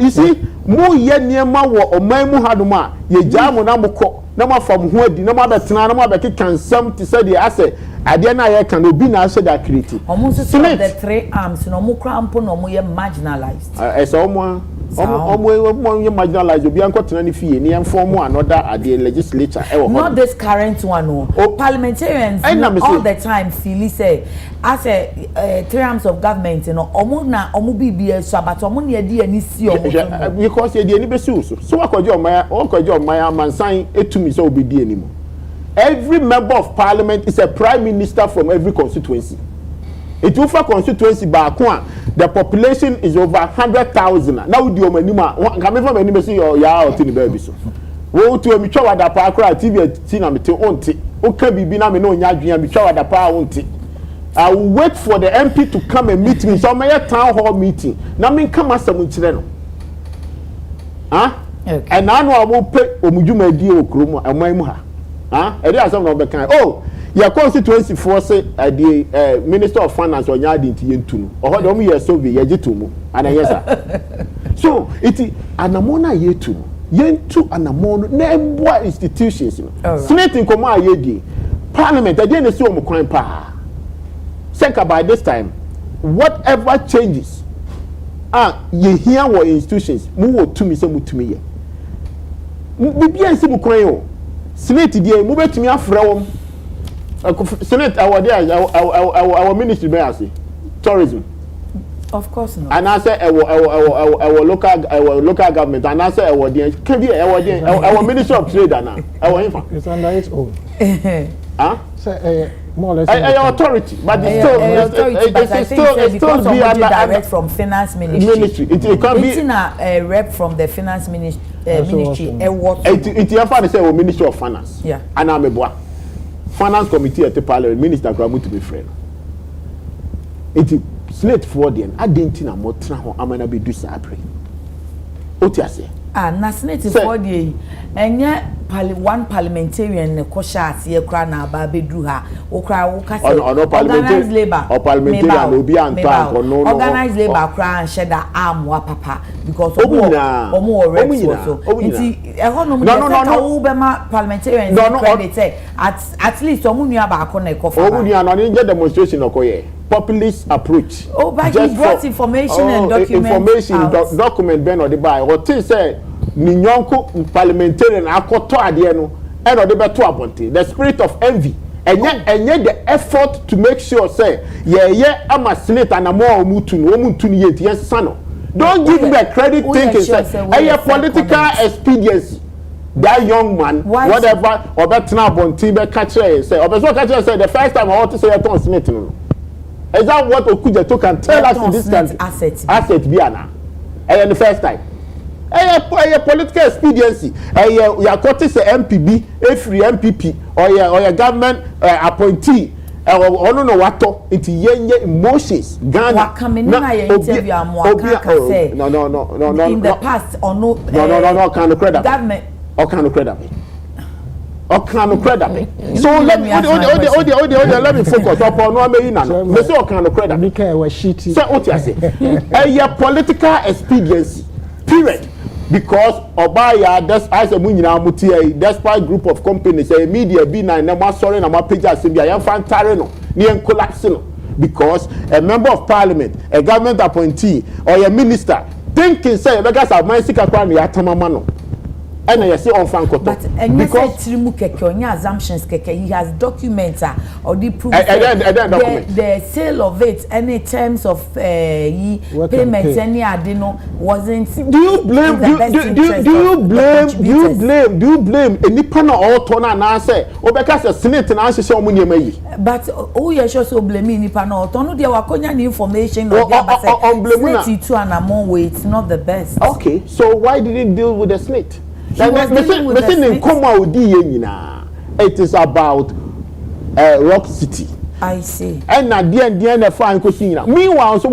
S2: you see mo ye niema wo oman mu hadoma ye jamu na moko na mafam ho adi na mabetena na mabekeka nsam ti say dey ase ade na ye kan obi na ahye da create
S1: the three arms no mo kra mpo no mo ye marginalized
S2: omo ye marginalized obi anko tena ni fie ni inform another ade legislature
S1: not this current one no parliamentarians all the time feel say as a three arms of government no omo bibia so but omo na ye ani si omo
S2: because ye dey ani be so akwaje omaya mansan etumi so obedi ani mo every member of parliament is a prime minister from every constituency. It will for constituency back the population is over 100,000. Now do manima come from any see your ya out in baby so. Wo to mi twa wada pa akra TV ti na mete onti. O ka bibi na me no nya adwea mi twa wada pa onti. I will wait for the MP to come and meet me. So my town hall meeting. Na me come asem kire no. Okay. And now I will pay omujuma di okromo aman mu ha. Eri asem na obekan. Oh, your constituency for say the Minister of Finance or nyadi nti yentu no. Oho de omu ye survey ye jitu mu. Ana yes sir. So it anamona yetu no. Yentu anamono na emboa institutions no. Senate nkomo ayedi. Parliament again na si omu kwan pa. Second by this time whatever changes you hear what institutions mu wo tumi se mu tumi ye. Bibia nsi bu kwan yo. Senate die mu betumi afrɛ wom. Senate our ministry be as tourism.
S1: Of course not.
S2: And I say our local government and I say our ministry of trade now. Our
S4: it's under its own.
S2: Huh?
S4: Say more or less
S2: authority, but it's still
S1: be direct from finance ministry.
S2: It can be
S1: a rep from the finance ministry. Ministry.
S2: It say Ministry of Finance.
S1: Yeah.
S2: And I'm a finance committee at the Parliament. Minister Gramu to be friend. It slate for the identity more traho. I'm gonna be do sabre. What you say?
S1: Na Senate for the enye one parliamentarian koshas ye kra na ba bedru ha wo kra wo ka say organized labor
S2: or parliamentarian obi antan ko no
S1: organized labor kra an sheda am wa papa because omo reps so nti e ho no wo be ma parliamentarian credit say at least omo nua ba ko na ekofa
S2: omo nua no ni demonstration okoye populist approach.
S1: Oh, but he brought information and documents.
S2: Document Ben or the buy. What he said, Ninyonko parliamentarian akoto ade no, and or the beto abonte. The spirit of envy, and yet the effort to make sure say, I'm a senate and I'm more omutun yet yes sano. Don't give me the credit thinking say, a political expediency. That young man, whatever, or better now bonte be catcher say, or better catcher say the first time I want to say I don't senate no. Is that what Okujeto can tell us in this country? Asset biana. And the first time. A political expediency. Your court is a MPB, a free MPP, or your government appointee. Or no what into yenye emotions. Ghana. No.
S1: In the past, or no.
S2: No. Kind of credit.
S1: Government.
S2: Or kind of credit. So let me focus upon what me na. Me say o kan no credit. Say what you say. A political expediency. Period. Because Obaya that's as a munyina mutie despite group of companies say media be na ma sorry na ma page asem ya fantare no ne en collapse no because a member of parliament, a government appointee or a minister thinking say because of my sika kwa na atamama no. And I say on Franco.
S1: But because assumptions he has documents or the proof the sale of it any terms of payments any adeno wasn't.
S2: Do you blame any panel or tona na say obeka say senate na answer say omunyema yi.
S1: But who you so blame any panel or tono dia wakonya ni information or dia say to an amount way it's not the best.
S2: Okay, so why did it deal with the senate? It is about Rock City.
S1: I see.
S2: And at the end of fine question. Meanwhile, so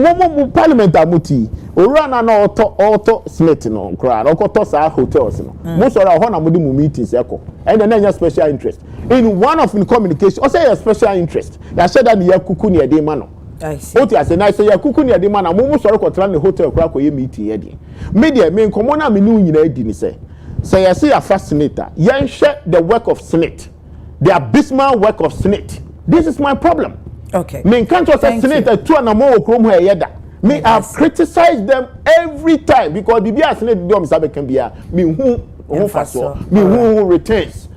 S2: Parliament amuti. Orana no auto Smith no crowd. Or Kotosa hotels. Most of our Honamudi meetings echo. And then special interest. In one of the communication, or say a special interest. I said that the Yakukuni de mano.
S1: I see.
S2: What I say, I say Yakukuni de man. I'm almost sorry for the hotel crack or you meeting. Media mean common me new in say. So you see a fascinator. You share the work of Senate, the abysmal work of Senate. This is my problem.
S1: Okay.
S2: Me can't just say Senate two and more krom here yeda. Me I've criticized them every time because the BBA Senate do me can be me who faso, me who returns.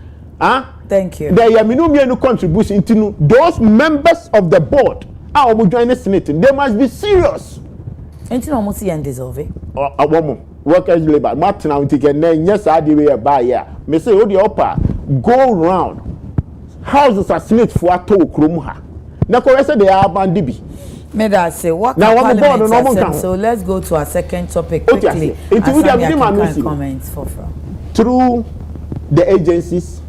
S1: Thank you.
S2: There are no contribution to those members of the board. I will join the Senate. They must be serious.
S1: Ain't no almost and dissolve.
S2: A woman. Workers labor Martin now take yes I the way buy here me say odi upper go round houses are slate for to krom ha na ko say they are bandibi
S1: me that say what
S2: now one board no one
S1: so let's go to our second topic quickly comments for
S2: through the agencies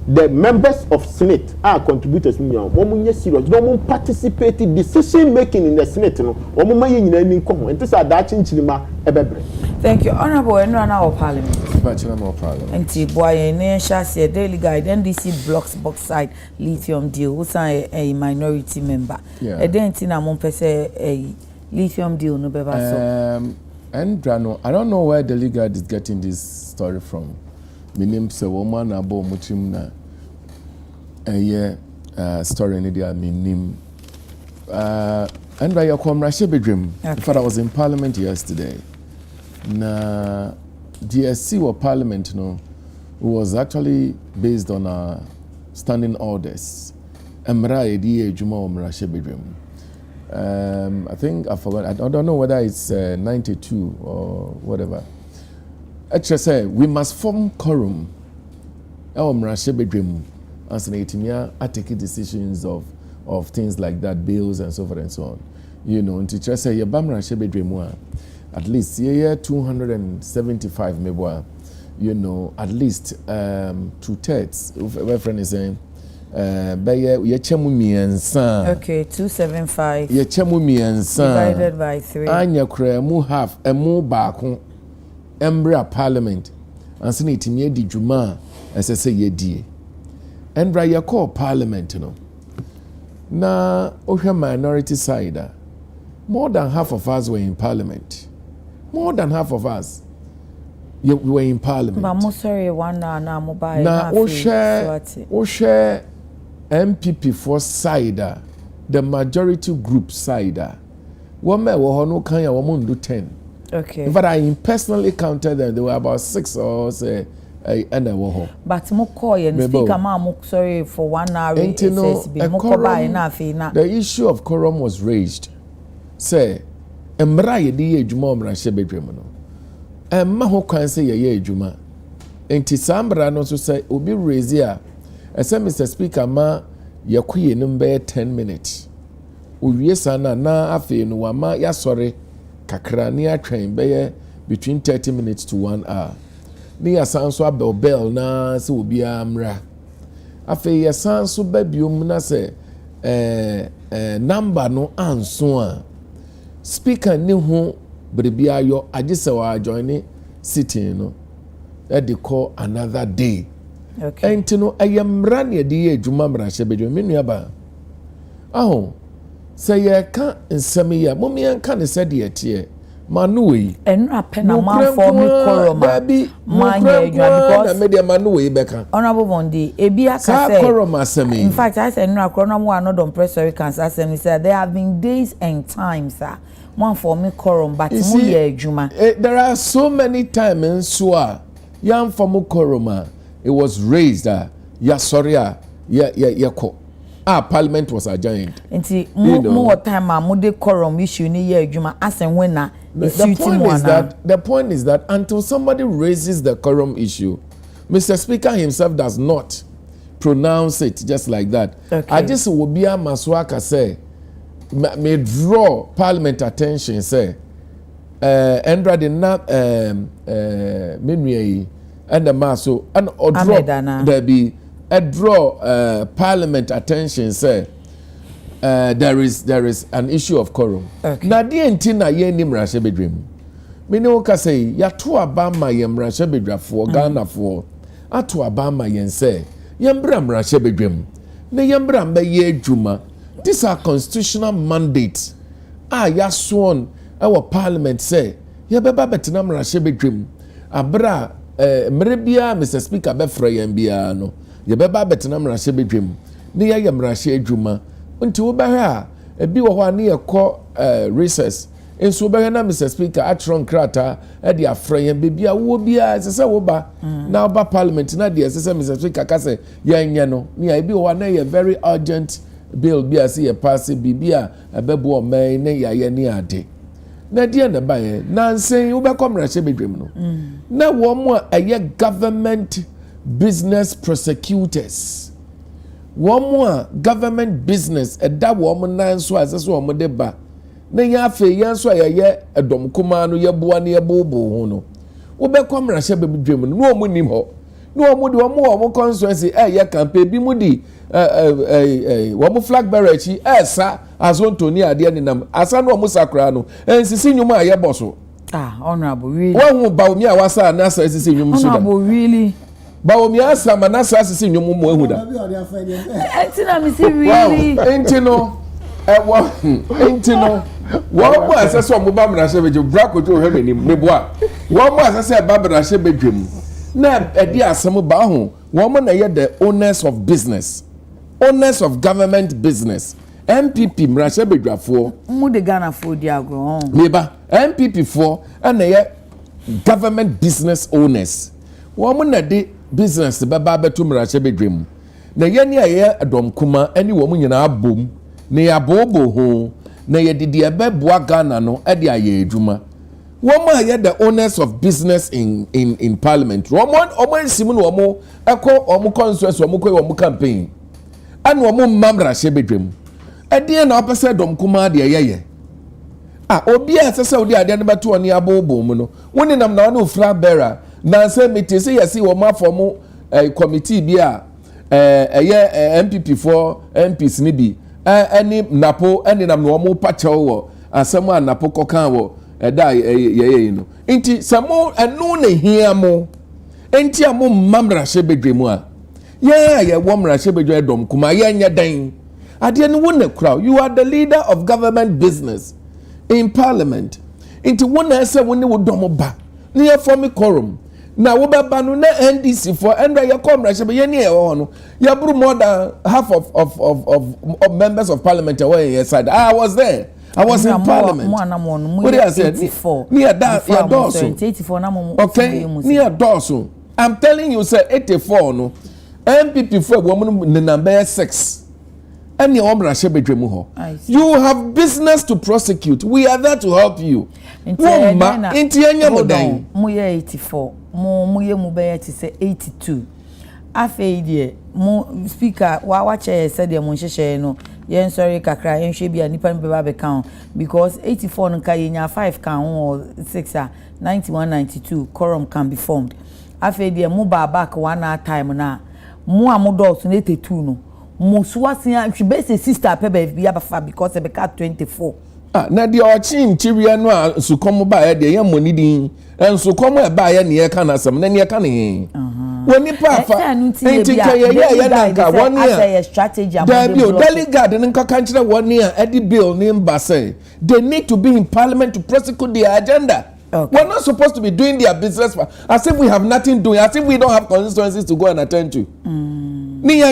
S2: the members of Senate are contributors woman serious no participate in decision making in the Senate no woman may nyina ni nko enti say da chinchirima ebebre.
S1: Thank you, Honorable Nsroma of Parliament.
S3: Parliament.
S1: And boy, Shasi, daily guide, NDC blocks boxside lithium deal. Who's a minority member?
S3: Yeah.
S1: I didn't think I'm a lithium deal. No,
S3: and Drano, I don't know where the legal guide is getting this story from. My name is a woman abo muchimna. Story in the name. And I come Rashebedrim. In fact, I was in Parliament yesterday. Na DSC or Parliament was actually based on standing orders. Emra edi ejuma omra shebedrim. I think I forgot. I don't know whether it's 92 or whatever. Actually, say we must form quorum. Omra shebedrim as an etimia I take decisions of things like that, bills and so forth and so on. You know, and teacher say your bamra shebe dreamwa at least year 275 mebwa, you know, at least 2/3. My friend is saying Baye yechemu miensa.
S1: Okay, 275.
S3: Yechemu miensa
S1: divided by 3.
S3: Anya kura mu half emu baako embra parliament. Anse na itimie di dwuma esese yedie. Embra ye call parliament no. Na ohwe minority side. More than half of us were in parliament. More than half of us we were in parliament.
S1: But mo sorry one na mobile
S3: na o share MPP for side, the majority group side. One me wo no kan ya wo do 10.
S1: Okay.
S3: In fact, I personally counted them. There were about 6 or say and I wo.
S1: But mo call you speaker ma mo sorry for 1 hour.
S3: The issue of quorum was raised. Say emra ye di ejuma omra shebedwem no. Emma ho kwan say ye ejuma. Enti sambra no so say obi raise ya. Ese Mr. Speaker ma yakoye number 10 minutes. Owie sana na afi no wa ma ya sori kakra ni atwen be between 30 minutes to 1 hour. Ni ya sanso abel bell na se obi amra. Afi ya sanso ba biom na se number no anso a speaker ni ho bribia yo agise wa join sitting no that they call another day.
S1: Okay.
S3: Enti no ayamra ne de ye adwuma mra hye bedwe menu aba. Aho say ye ka nsem ya mom ye ka ne se de etie manu we
S1: enra pena man for me koroma man ye because
S3: na media manu we beka
S1: honorable bondi ebi aka say
S3: koroma asemi.
S1: In fact I said enra koroma mo anodon pressure cancer assembly said there have been days and times one for me quorum but mu ye adwuma.
S3: There are so many times in so yam for mu quorum it was raised ya sorry ya ko parliament was adjourned.
S1: Nti mo time mo de quorum issue ni ye adwuma asen when na
S3: the point is that until somebody raises the quorum issue, Mr. Speaker himself does not pronounce it just like that.
S1: Okay.
S3: I just will be a maswaka say may draw parliament attention say Endra de na menwe and the maso and or draw there be a draw parliament attention say there is an issue of quorum.
S1: Okay.
S3: Na die ntina ye ni mrashe bedwem. Me ne woka say ya to abama ye mrashe bedwafo Ghana fo ato abama ye say ye mbra mrashe bedwem. Na ye mbra mba ye adwuma. This are constitutional mandate. Ya sworn our parliament say ye beba betina mrashe bedwem. Abra mrebia Mr. Speaker be fra ye bia no. Ye beba betina mrashe bedwem. Ne ye mrashe adwuma. Unti wo behwe ebi wo ho ane ekọ recess enso behwe na Mr. Speaker atron krata e de afra yen bebia wo bia sese wo ba na oba parliament na de sese Mr. Speaker ka se yen no me ebi wo na ye very urgent bill bia se ye pass bibia ebebo o man na ya ye ni ade na de na ba ye na nsen wo be komra hye bedwem no na wo mo a government business prosecutors one government business da woman nan so asese wo de ba na ya afa yan so ye edom kuma no ye boa na ye bobo ho no wo be komra hye be dwem no wo mu nim ho no wo de wo constituency ye campaign bi mu di wo mu flag bearer chi sa azonto ni ade ni nam asa no wo sakra no ensisi nyum a ye boso
S1: honorable really
S3: wo hu ba omi a wasa na asa ensisi nyum so da
S1: honorable really
S3: ba mi asama na sa asisi nyomo mo ehu da
S1: entina mi si really
S3: entino wo mo asese o mo ba mra hye beje brako to hwe ni meboa wo mo asese ba mra hye bedwem na edi asem ba ho wo mo na ye the owners of business, owners of government business. MPP mra hye bedwafo
S1: mu de Ghana fo di agro
S3: meba MPP fo na ye government business owners wo mo na de business baba beto mrahye bedwem na ye ni aye adom kuma ani wo nyina abom na ya bobo ho na ye didi ebeboa Ghana no e de aye adwuma Woman are the owners of business in Parliament. Woman Simon Womo Echo Omu Consuls Womuko campaign. And Womu Mamra Shebedrim. At the end of Dom Kuma de Yeye. Obia Saudi Adanaba to an Yabo Bomono. One in no flag bearer. Nancy Mitty say, I see Woma for a committee beer. A year MPP for MPs Nibi. Any Napo, any Namu Pacho, and someone Napo Cocanwo. You know. Inti samo anone here mo. Enti amo mamra shebedwe mo a. Yeah, womra shebedwe dom kuma nya dan. Ade no wona crowd. You are the leader of government business in parliament. Inti wona say woni wo dom ba. Ne form quorum. Na wo baba no na NDC for endra ye komra shebe ye ne e ho no. Ya buru more than half of members of parliament away your side. I was there. I was in Parliament. What did I say? Near Dawson.
S1: 84
S3: okay, near Dawson. I'm telling you, sir, 84 no. MPP for woman number 6. And you have business to prosecute. We are there to help you. Muye
S1: 84. Muye say 82. Afeidie mo speaker wa wache said the monhehye no yen sorry kakra yen hwe bia nipa be ba count because 84 no kai nya 5 kan or 6 91 92 quorum can be formed. Afeidie mo ba back one hour time na mo amodos no 82 no mo suasia hwe be say sister pe be bia ba fa because e be ka 24.
S3: Na the ochin chiria no a sukom ba ya de yan money din en sukom e ba ya ne ye kan asem na ne ye kan he woni pa fa enti kaya ya nanka one year
S1: strategy
S3: delegate nka kanchira one year edi bill ni mba say they need to be in parliament to prosecute their agenda. Okay. We're not supposed to be doing their business as if we have nothing doing, as if we don't have constituencies to go and attend to. They are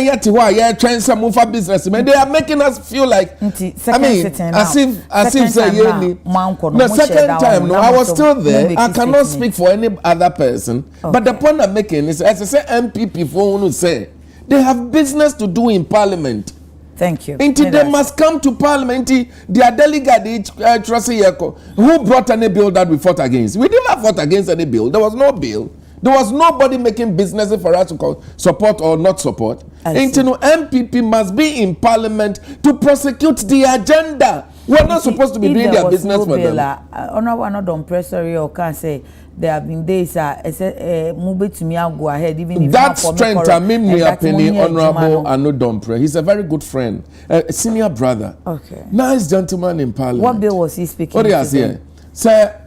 S3: making us feel like, I mean, as if say, the second time, no, I was still there. I cannot speak for any other person. Okay. But the point I'm making is, as I say, MPP for who say, they have business to do in Parliament.
S1: Thank you.
S3: Until they must come to Parliament, their delegate, who brought any bill that we fought against. We never fought against any bill. There was no bill. There was nobody making business for us to support or not support. Until MPP must be in Parliament to prosecute the agenda. We're not supposed to be doing their business for them.
S1: Honorable Pressure or can say there have been days move to me go ahead even if
S3: that strength I mean me opinion Honorable Anodompre. He's a very good friend, a senior brother.
S1: Okay.
S3: Nice gentleman in Parliament.
S1: What bill was he speaking?
S3: What is here? Sir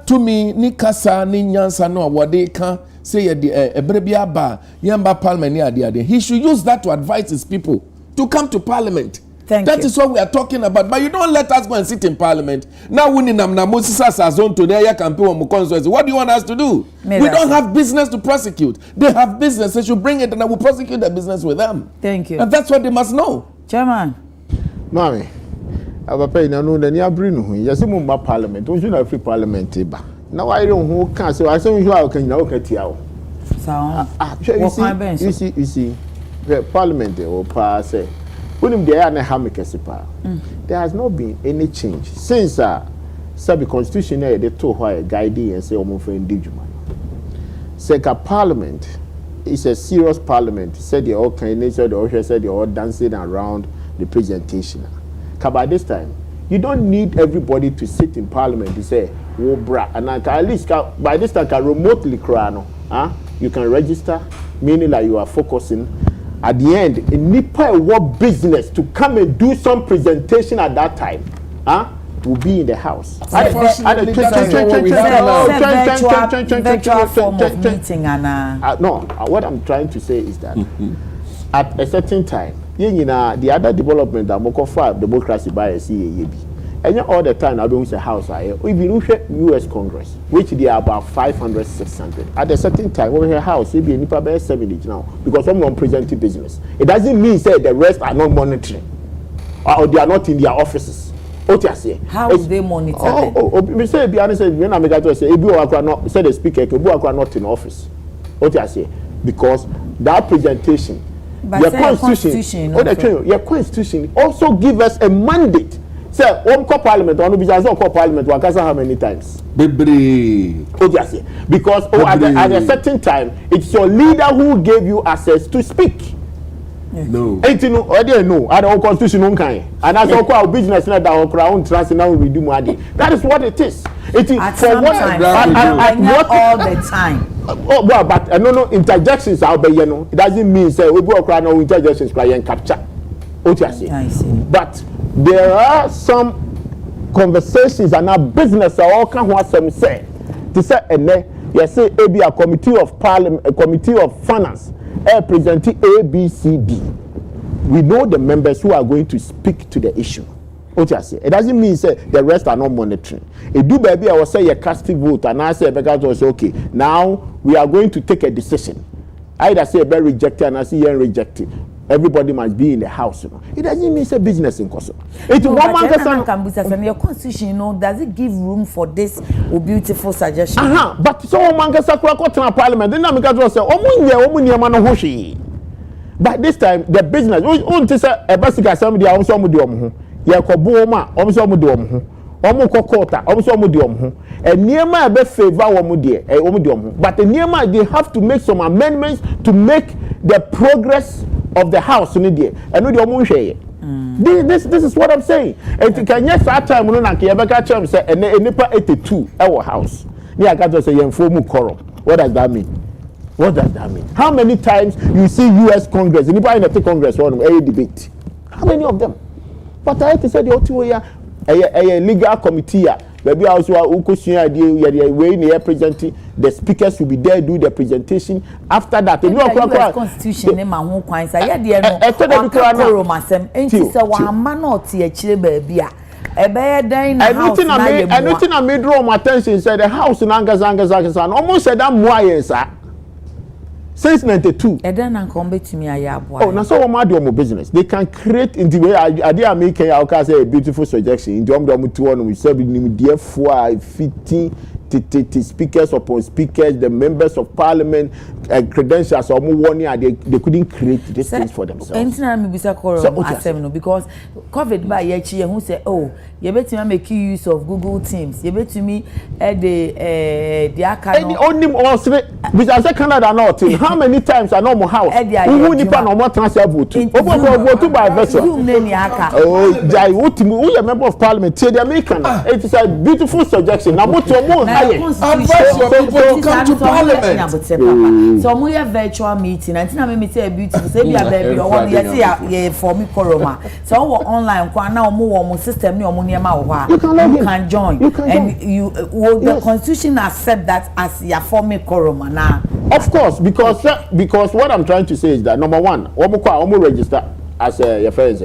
S3: to me ni kasa ni nyansa no wode kan say ebrebia ba yamba Parliament ade. He should use that to advise his people to come to Parliament. That is what we are talking about. But you don't let us go and sit in Parliament. Now we need Moses as on today campaign on constituency. What do you want us to do? We don't have business to prosecute. They have business. They should bring it and I will prosecute the business with them.
S1: Thank you.
S3: And that's what they must know.
S1: Chairman.
S2: Mami, I pay no the near bring yes mumba Parliament. Don't you know free Parliament ba? Now I don't who can say I say you can now get you.
S1: So
S2: you see Parliament or pass there has not been any change since the constitution they told why guiding and say almost individual. Second Parliament is a serious Parliament. Said the all kind said they're all dancing around the presentation. By this time, you don't need everybody to sit in Parliament to say, "Oh, bra," and at least by this time can remotely crown. You can register, meaning that you are focusing. At the end, in Nipa what business to come and do some presentation at that time, will be in the house.
S1: Virtual form of meeting
S2: no, what I'm trying to say is that at a certain time, the other development that Moko 5 democracy by a CAB. And all the time, I don't say house. We look at US Congress, which they are about 500, 600. At a certain time, over here house, we be in Nipa 70 now because someone presenting business. It doesn't mean say the rest are not monitoring or they are not in their offices. What you say?
S1: How do they monitor?
S2: We say be honest. When I make that say, not say the speaker, are not in office. What you say? Because that presentation, your constitution, your constitution also give us a mandate. Say, one call parliament, one business call parliament, one can how many times?
S3: Bebre.
S2: Oh, yes, because at a certain time, it's your leader who gave you access to speak.
S3: No.
S2: I didn't know. I don't constitution on kind. And that's all our business now that our crown trust now we do money. That is what it is. It is
S1: at
S2: for what
S1: not all the time.
S2: Oh, well, but no interjections are be you know. It doesn't mean say we go crown no interjections try and capture. What you say?
S1: I see.
S2: But there are some conversations and our business are all can what some say. To say you say a committee of parliament, a committee of finance. Presenting ABCD. We know the members who are going to speak to the issue. What you say? It doesn't mean say the rest are not monitoring. It do baby I will say a casting vote and I say because okay now we are going to take a decision. Either say be rejected and I say rejected. Everybody must be in the house. You know? It doesn't mean say business in Koso. It's one man
S1: your constitution, you know, does it give room for this beautiful suggestion?
S2: But so man can say parliament. Then I make say, but this time the business. We say a basic assembly. I also do ye ko booma. I also do Omo kokota. I also do and nearma be favor omo de. But the nearma they have to make some amendments to make the progress of the house in the and no omo hwe. This is what I'm saying. And can yes that time no na ke yebeka chem say enipa 82 our house. Ni aka to say yemfomu quorum. What does that mean? What does that mean? How many times you see US Congress, enipa in the Congress one debate? How many of them? But I have to say the otu a legal committee baby also ukosua idea we na presenting the speakers will be there do the presentation after that
S1: the constitution ne ma ho kwan sa ye de no quorum asem enti se wa ma na ote akire baby a ebe den na house na ye mo
S2: anything I made draw my attention said the house na angasa almost said that moyensa since 92
S1: eden na nkom betumi aye abo
S2: oh na so wo ma do business they can create in the way I dey make I can say a beautiful suggestion in the to one we say nim there for 15 speakers upon speakers the members of parliament credentials or they couldn't create these things for themselves.
S1: Entina me bisa quorum asem no because covid by ye chi who say oh you betumi make use of Google Teams you betumi the aka no
S2: only because say Canada not how many times are normal house who nipa no more transfer vote vote by virtual oh jai who you member of parliament say the American it is a beautiful suggestion na moto mo
S3: advise your people come to parliament.
S1: So we have virtual meeting and na me say beautiful say be a baby or one yes for me quorum so online kwa na omo system ni omo niema wo ha you can join and you the constitution accept that as your formal quorum now.
S2: Of course because what I'm trying to say is that number one omo register as your friends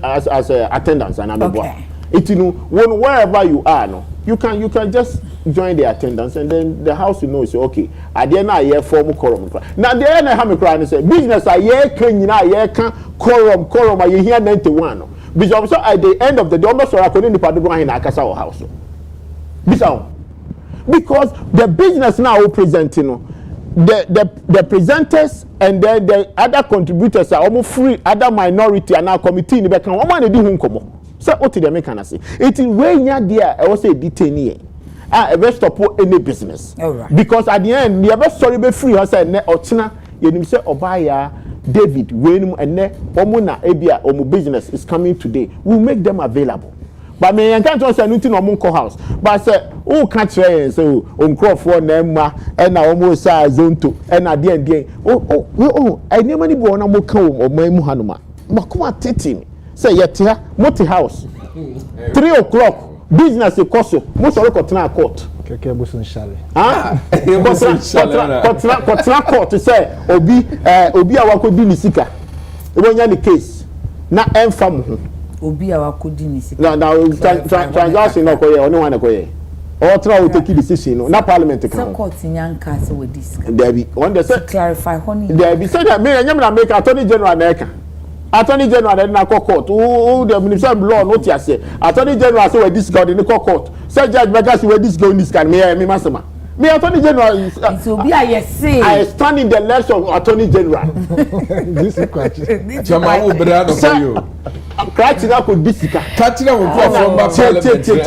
S2: as attendance and okay. It you know wherever you are no you can just join the attendance and then the house you know say okay at the end na year form quorum now the end have me cry say business a year kan nyina year kan quorum a year 91 no because so at the end of the day almost so akoni nipa do han na akasa house because the business now we presenting no the presenters and then the other contributors are almost free other minority and our committee ni be kan o ma na di hu nkomo so what did they can say it is way near there I was say detain here ever stop any business right. Because at the end the ever sorry be free say ne ochina yenim say obaya David wenum ene omo na ebia omo business is coming today we'll make them available but me yan kan say nothing omo ko house but say who can try say oncrofo na ma e na omo say zonto e na de ene mani bo na mo kan omo mu hanoma makoma tetin say yetia multi house 3 o'clock business ekoso mo so ko tena court
S4: keke busun shale
S2: kotra court say obi awakodi ni sika ebonya ni case na enfam ho
S1: obi awakodi ni sika
S2: na transaction no ko ye oni wan ko ye o tra o take decision no na parliament kan
S1: court nyanka say we discuss
S2: there be one dey say
S1: clarify honey
S2: there be say that me nyam na make attorney general na eka attorney general na court who the minister of law no tia say attorney general say we this guy in the court say judge Vegas we this guy in this can me masema Me Attorney General.
S1: So be I say.
S2: I stand in the legs of Attorney General.
S4: This is question.
S3: Chama wo brado for you.
S2: Cracking up with Bisika.
S3: Catching up with from Parliamentary.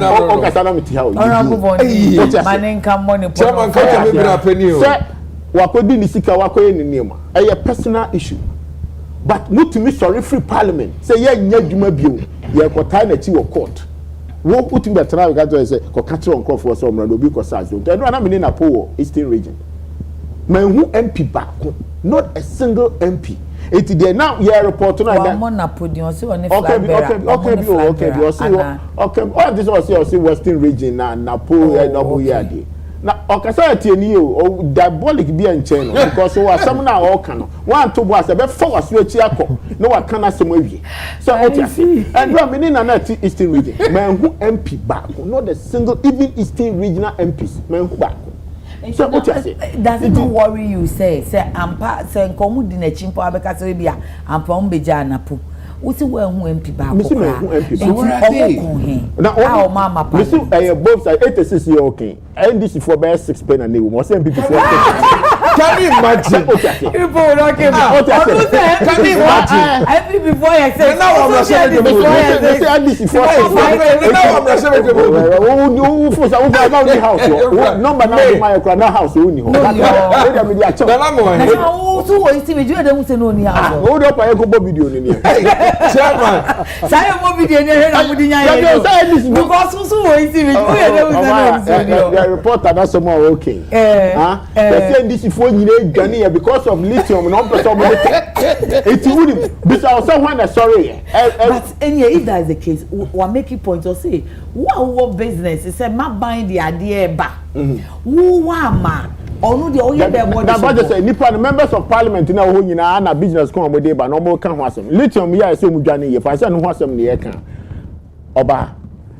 S2: Oh, Kasana Mitiao.
S1: Honorable Manin come money.
S3: Chairman, catch me bra penny.
S2: Sir, wakodi nisika wakoye ni niema. A personal issue. But not to me sorry free Parliament. Say yeah, nyadwuma bio. Ye kwota na ti wo court. Wo utim betra we got to say ko catch on crop for some obi ko sa so. Eno na me na po Eastern region. Man who MP back, not a single MP. It is there now. Yeah, report tonight. Okay. All this was say Western region na Napo double yard. Now, okasa tieni o diabolic be en chain because so some na all can. One to was about 4 switch akọ. No one can asem awie. So okay. And we mean na Eastern region. Man who MP back, not a single even Eastern regional MPs. Man who back. So what you say?
S1: Does it not worry you? Say ampa say nkomu di na chimpo abeka say bia ampa umbeja anapo. Uti we hu MP ba ko.
S2: Misi me hu MP.
S1: So na o mama pa.
S2: Misi both side 86 year okay. NDC for by 6 pen and we must MP for. Can you imagine?
S1: People don't give me. Can you imagine? Every before you say
S3: now I'm not saying the before
S2: NDC for.
S3: Now I'm not saying the
S2: who for say who go house. Number na house who ni ho. Na
S1: so we see we do dem say no ni house.
S2: Hold up I go video ni.
S3: Chairman.
S1: Say mo video ni he na mo di nya ye. Because so we see we do dem say no.
S2: The reporter that some are okay. They say this for nyina because of lithium no person mo it would be someone sorry.
S1: But anyway, if that is the case, we make it point to say what business is say ma buying the idea ba. Who ma onu de oye be mo
S2: that budget say nipa members of parliament na ho nyina na business come mo dey ba no mo kan ho asem lithium ya say mu dwane ye fa say no ho asem ne ye kan oba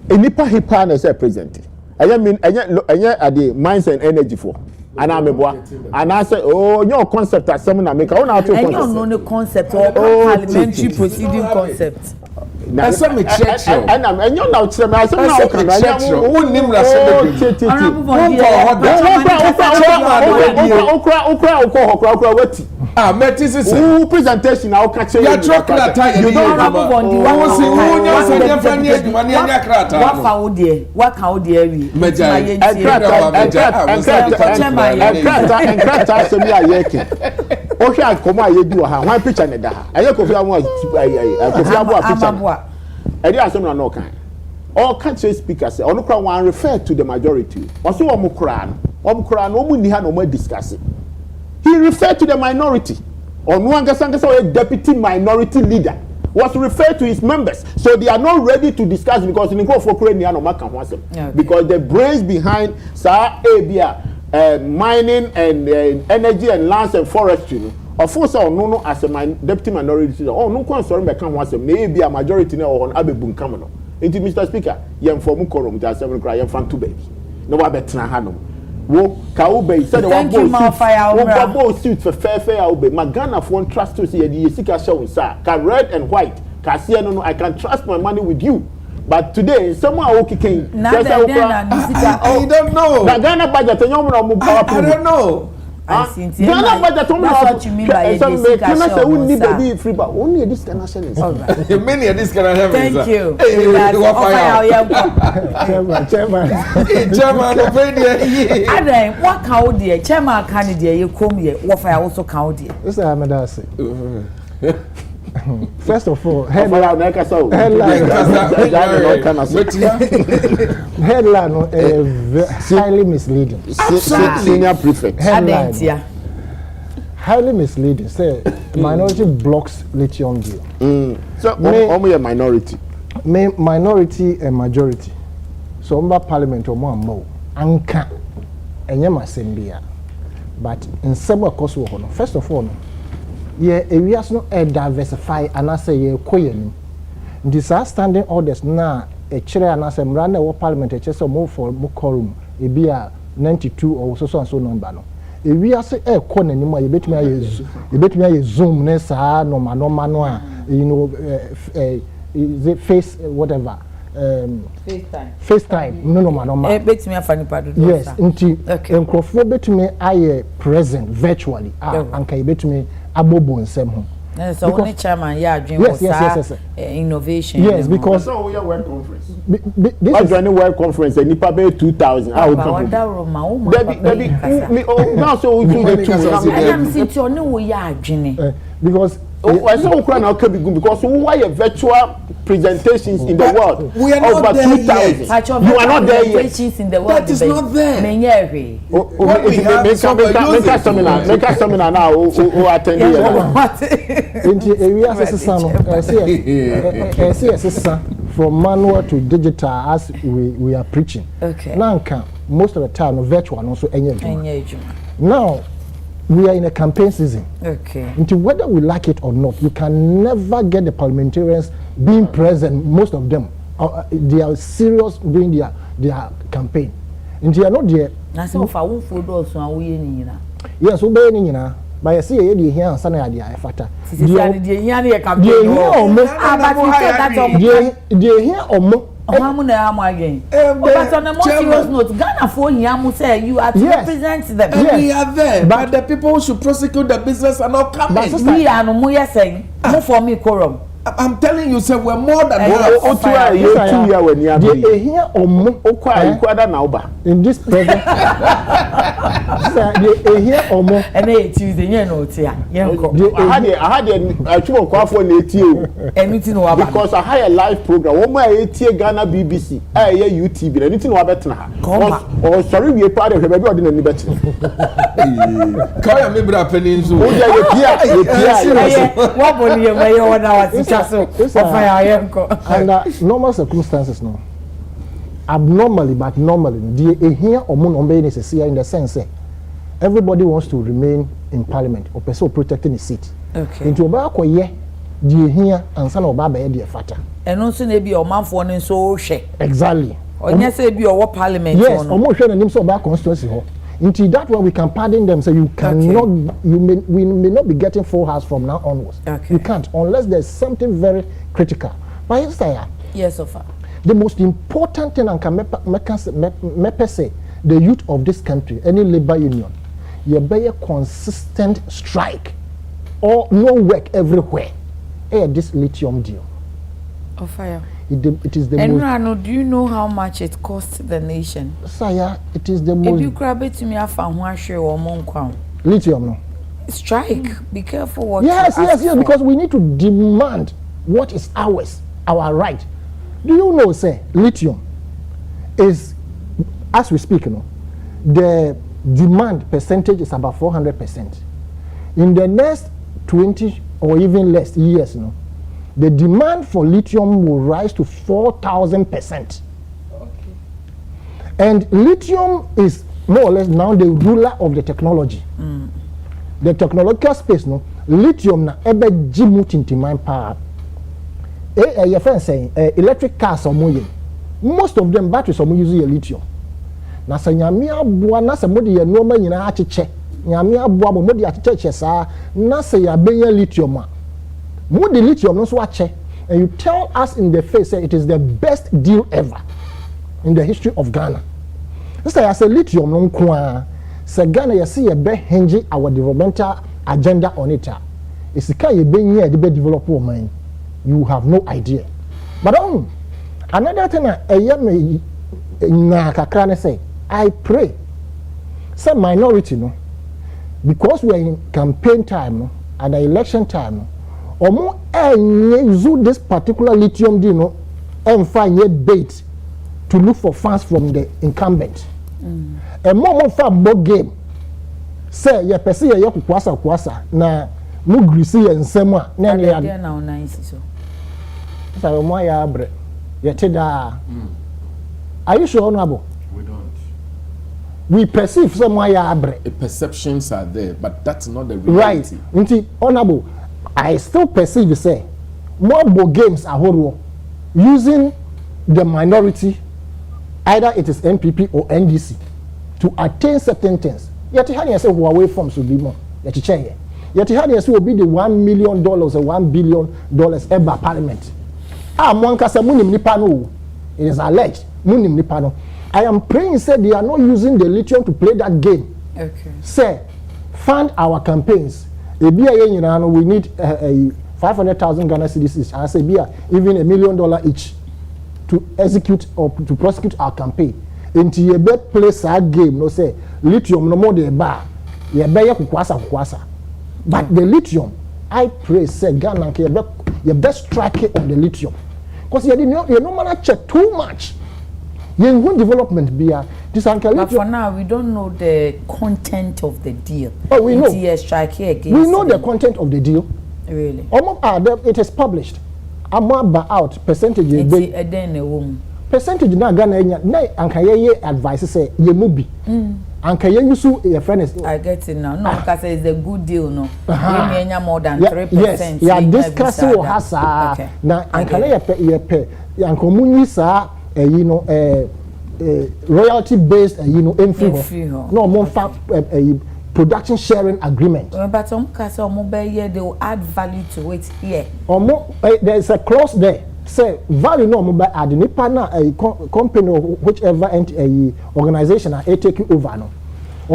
S2: nipa hipa na say president enye ade mines and energy for ana meboa ana say oh your concept asem na make una to concept
S1: enye no ne concept or parliamentary proceeding concept
S3: na say me check
S2: and enye na chere me asem na o kan na
S3: who nim na say
S2: okra wati
S3: meti sisi
S2: who presentation na o ka chere
S3: ya trokla tie you don't have one the one say who nya say dem fan ye adwuma ne anya krata
S1: wa fa wo de wa ka wo de awi
S3: meja
S2: enkrata asem ya yeke o hwe akomo ayedu ha wan picture ne da ha aye kofi amu kofi abu picture edi asem na no kan all country speakers onu kra wan refer to the majority oso wo mu kra no mu ni ha no mu discuss he referred to the minority onu angasa we deputy minority leader was referred to his members so they are not ready to discuss because in go for kra ni no maka ho asem because the brains behind abia mining and energy and lands and forestry of course no as a deputy minority leader no kon sorry me kan ho asem na abia majority na on abebu nkam no enti Mr. Speaker yem form quorum ta asem kra yem fan to baby no wa betena ha no wo ka ube said the one go suit for fair ube magana for trust to see the sika show sir ka red and white ka see no I can trust my money with you but today someone okay can
S3: I don't know
S2: na Ghana budget nyom na mo power
S3: I don't know
S2: Ghana budget
S1: that's what you mean by the sika show
S2: only baby free but only this can national
S3: many this can have
S1: thank you
S3: chairman
S1: Adekye what can the chairman can the you come here what fire also can the
S4: this is first of all, headline highly misleading.
S2: Senior prefect.
S4: Headline highly misleading. Say minority blocks lithium deal.
S2: So, only a minority.
S4: Minority and majority. So, parliament or more anka enyema sembia. But in several course first of all. Areas no diversify and I say ye koyen. These are standing orders na a chair and as a run a parliament a chess or move for quorum a beer 92 or so and so number no. If we are say a corner anymore, you bet me a zoom nessa no mano you know face whatever FaceTime no man
S1: bet me afani padu
S4: yes nti enkrofo betumi aye present virtually anka betumi abobo nsem ho
S1: so only chairman yeah dream was innovation
S4: yes because
S2: so we are world conference this is joining world conference and nipa be 2000 I will come Debbie now so we do the two
S1: I am sitting on no ya adwene
S4: because
S2: I saw Ukraine can be good because why a virtual presentations in the world
S5: we are not there yet.
S2: You are not there yet
S1: in the world
S5: that is not there
S2: make a seminar now who attend
S4: into area from manual to digital as we are preaching now most of the time virtual and also now we are in a campaign season. Into whether we like it or not, you can never get the parliamentarians being present. Most of them, they are serious doing their campaign. Into you are not there. Yes, obeying but I see you here and Sunday idea. Fata.
S1: But on a more serious note, Ghana for Yamu say you are to represent them.
S5: And we are there, but the people who should prosecute the business are not coming.
S1: We are no more saying, no for me quorum.
S5: I'm telling you, sir, we're more than
S4: in this present. Here or more,
S1: and they Tuesday, you know,
S2: I had a 2 o'clock for anything because I had a live program. One my Ghana BBC, UTV, anything about or sorry, we are part of maybe I didn't better.
S5: Call me Brappenin.
S4: Under normal circumstances, no. Abnormally, but normally, the here or moon on is in the sense that everybody wants to remain in parliament or person protecting his seat. Into about the here and son of Baba dear fata.
S1: And also maybe your man for an so share.
S4: Exactly.
S1: Or yes, be your parliament.
S4: Yes, almost sure the names of our constituency. Into that one we can pardon them, so you cannot we may not be getting full house from now onwards. You can't unless there's something very critical. But
S1: yes, so far.
S4: The most important thing I can make say the youth of this country, any labor union, you bear consistent strike or no work everywhere. This lithium deal.
S1: Of fire.
S4: It is the
S1: and
S4: most.
S1: Rano, do you know how much it costs the nation?
S4: Saya, it is the most.
S1: If you grab it to me, I found one share or more.
S4: Lithium, no.
S1: Strike. Be careful what.
S4: Yes, because we need to demand what is ours, our right. Do you know, say, lithium is, as we speak, the demand percentage is about 400%. In the next 20 or even less years, the demand for lithium will rise to 4,000%. And lithium is more or less now the ruler of the technology. The technological space, lithium na ebe jimu tintiman power. Your friend saying electric cars are most of them batteries are using lithium. Na sa nyamia bua na sa modi ye noma nyina acheche. Nyamia bua mo modi acheche sa na sa ya benya lithium a. Modi lithium no so ache. And you tell us in the face say it is the best deal ever in the history of Ghana. This I say lithium no kwa. Say Ghana you see a be hinge our developmental agenda on it. It's the you be here the be develop mind. You have no idea. But another thing I say, I pray some minority because we are in campaign time and election time or more use this particular lithium deal and find a bait to look for funds from the incumbent. And more fun board game say ya pesi ya kwasa na mugrisi and sema
S1: now nice so
S4: so mo ya abre yetida. Are you sure, Honorable?
S5: We don't.
S4: We perceive some abre.
S5: The perceptions are there, but that's not the reality.
S4: Right. Honorable, I still perceive you say more games are horrible using the minority, either it is NPP or NDC, to attain certain things. Yet how you say who away from should be more. Yet how you say will be the $1 million or $1 billion ever parliament. One kasa muni nipa no. It is alleged. Munim nipano. I am praying, say they are not using the lithium to play that game.
S1: Okay.
S4: Say, fund our campaigns. We need 500,000 Ghana cedis each. I say, even $1 million each to execute or to prosecute our campaign. Into your best place our game, no say lithium no more the bar. Ye be kukwasa. But the lithium, I pray, say Ghana your best strike on the lithium. Because you no man check too much. You won't development be
S1: but for now we don't know the content of the deal.
S4: Oh, we know.
S1: We
S4: know the content of the deal.
S1: Really?
S4: It is published. Amaba out percentage. Percentage na Ghana na anka ye advice say ye mubi. Anka ye yusu your friend is.
S1: I get it now. No, because it's a good deal, no. We enya more than 3%.
S4: Yes, yeah, discussing o hasa.
S1: Okay.
S4: Na anka ye pe anka munyi sa royalty based info. No more production sharing agreement.
S1: But some case they will add value to it here.
S4: There is a clause there. Say value no mobile add nipa na a company or whichever organization are take over no.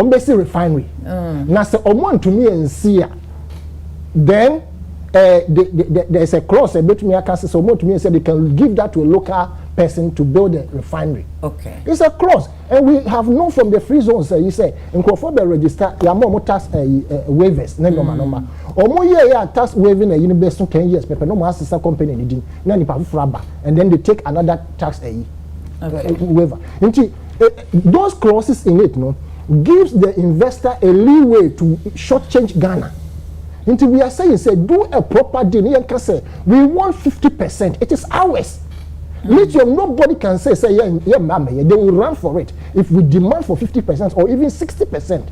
S4: Basic refinery. Now say to me and see then there is a clause between me can say so to me and say they can give that to a local person to build a refinery.
S1: Okay.
S4: It's a clause, and we have known from the free zones. You say in Crawford register, you are more tax waivers. Number. Or more year tax waiving a university 10 years. But no more sister company needing none and then they take another tax waiver. Those clauses in it, no, gives the investor a leeway to shortchange Ghana. Until we are saying, say, do a proper deal. We want 50%. It is ours. Lithium, nobody can say, mama, they will run for it if we demand for 50% or even 60%.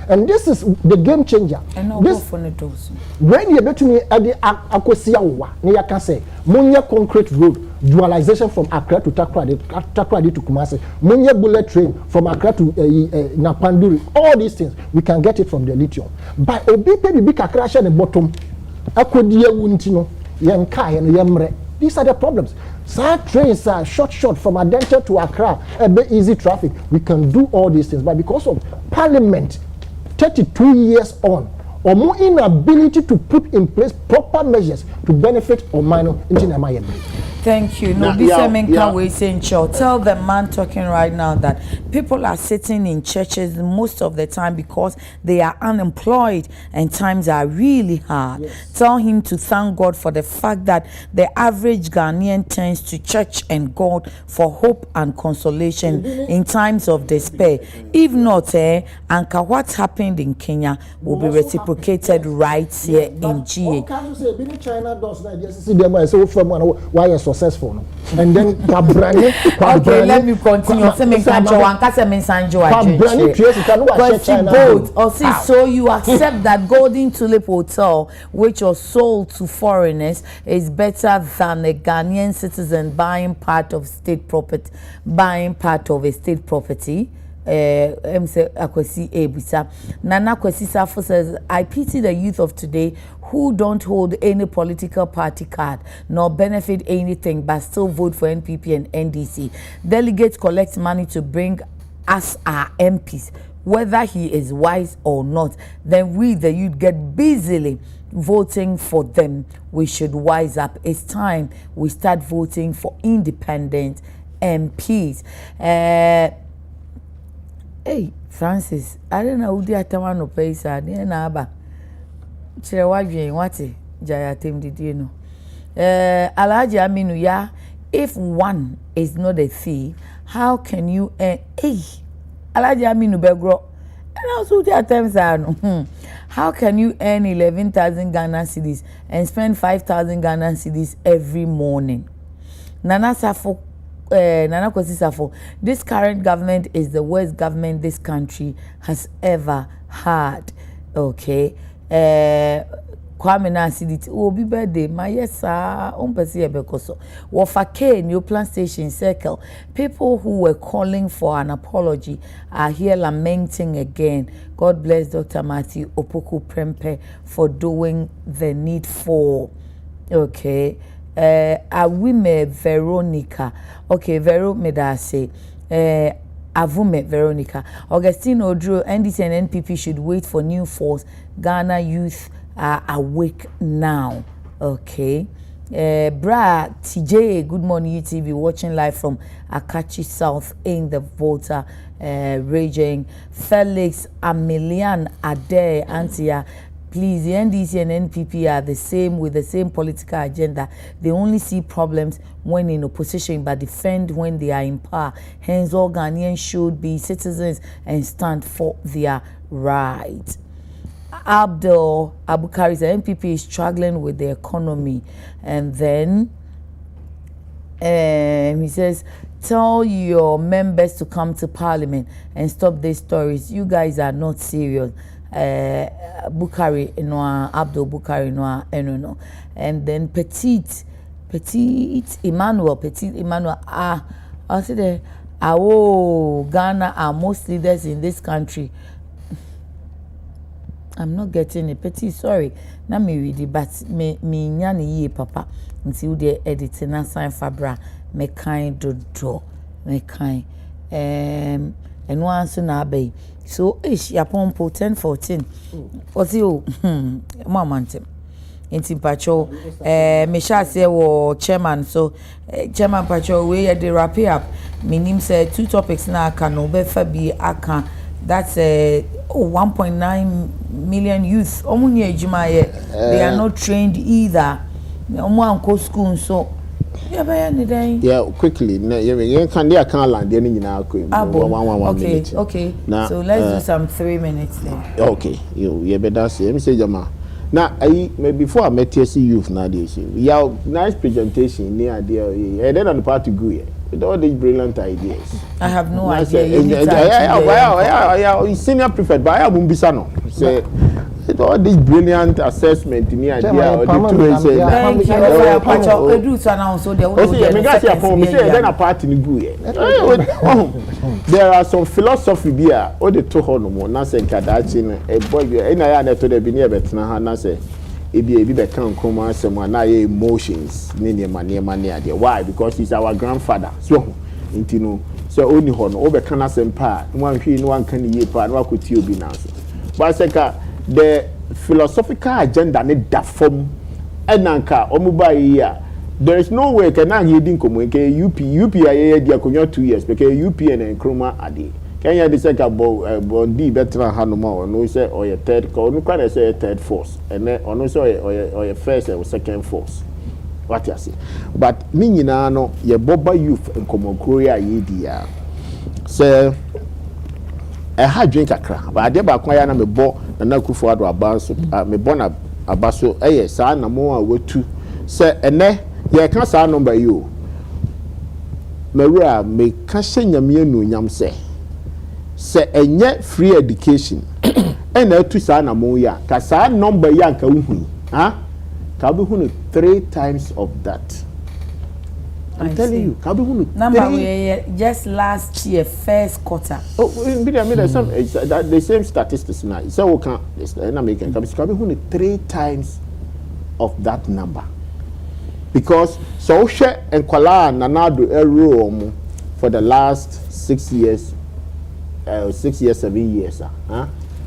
S4: And this is the game changer. When you bet to me at the Akwesiawa, you can say, Munya concrete road, dualization from Accra to Takrady to Kumasi, Munya bullet train from Accra to Napanduri, all these things, we can get it from the lithium. But Obi big crash at the bottom, Akodiya Wuntino, Yankai and Yamre. These are the problems. Sad trains are short from Adekye to Accra, a bit easy traffic. We can do all these things, but because of Parliament, 32 years on, or more inability to put in place proper measures to benefit or minor into the
S1: Thank you. No, tell the man talking right now that people are sitting in churches most of the time because they are unemployed and times are really hard. Yes. Tell him to thank God for the fact that the average Ghanaian turns to church and God for hope and consolation in times of despair. If not, Anka, what happened in Kenya will be reciprocated right here in GA.
S4: Why successful, and then
S1: okay, let me continue. So you accept that Golden Tulip Hotel, which was sold to foreigners, is better than a Ghanaian citizen buying part of state property, Nana Kwesi Safo says, I pity the youth of today who don't hold any political party card nor benefit anything but still vote for NPP and NDC. Delegates collect money to bring us our MPs, whether he is wise or not. Then we, the youth, get busily voting for them. We should wise up. It's time we start voting for independent MPs. Hey, Francis, I don't know who the Atamano pays are near Naba. Cherewaji, what Jayatim did you know? Alaji Aminu, ya, if one is not a thief, how can you earn? Hey, Alaji Aminu Begro, and also the attempts are how can you earn 11,000 Ghana cedis and spend 5,000 Ghana cedis every morning? Nana Safo. Nana Kwesi Safo, this current government is the worst government this country has ever had. Okay. Kwame Nasiditi Obi birthday my yes umpesi ebekoso wofake new plant station circle. People who were calling for an apology are here lamenting again. God bless Dr. Matthew Opoku Prempe for doing the needful. Okay. Awime Veronica. Okay, Vero Medase. Avume Veronica. Augustine Odro, NDC and NPP should wait for new force. Ghana youth are awake now. Okay. Bra TJ, good morning UTV, watching live from Akachi South in the Volta raging. Felix Amelian Ade Antia, please, the NDC and NPP are the same with the same political agenda. They only see problems when in opposition but defend when they are in power. Hence, all Ghanaians should be citizens and stand for their right. Abdul Abukari, the NPP is struggling with the economy. And then he says, tell your members to come to Parliament and stop these stories. You guys are not serious. Bukari Noah, Abdul Bukari Noah, no. And then Petit Emmanuel, I said there, Ghana are most leaders in this country. I'm not getting it. Petit, sorry. Na me read it, but me nyani ye papa. Until they editing na sign fabra me kind do me kind. And one soon abe. So ish yapompo 10-14. What's you? Mamantem. Inti pacho me sha say wo chairman, so chairman pacho we the wrap up. Me nim say 2 topics na aka no be fa bi aka. That's 1.9 million youth. They are not trained either. School, so yeah,
S2: quickly. You can land
S1: okay. So let's do some 3 minutes then.
S2: Okay, you better say. Let me say, Jama. Now, before I met TSC youth nowadays, you have nice presentation near there, and then on the party go here. With all these brilliant ideas.
S1: I have no idea.
S2: Yeah, senior prefect, but I won't be sano. Say, with all this brilliant assessment, me idea or the two say.
S1: Thank
S2: you. There are some philosophy there. All the two honomo, Nasa Kadachin, a boy, and I had to the Binia Betna, Nasa. Ebi can come out someone emotions near money. Why? Because he's our grandfather. So into so only over can us empire. One can ye part, what could you be now? But the philosophical agenda need that form and anka omuba. There is no way can I didn't come UP I 2 years because UP and Nsroma adi. Can you decide about bondi better hanuma no say or your third call no can say third force and then on also or your first or second force. What you say? But me no your boba youth and common Korea yedia. Say I had drink a crack, but I did back my me bo na kufu ado abanso me bona abaso saa na mo wetu say ene ye kan saa number you. Mewura me ka nyame anu nyam say enye free education and to sa na mo ya ka sa number ya ka uhu ka be hunu 3 times of that. I'm telling you, ka be hunu
S1: number we just last year first quarter.
S2: Oh, some the same statistics now. So we can na make ka be hunu 3 times of that number. Because so share and kwala na do ero for the last 6 years 6 years, 7 years,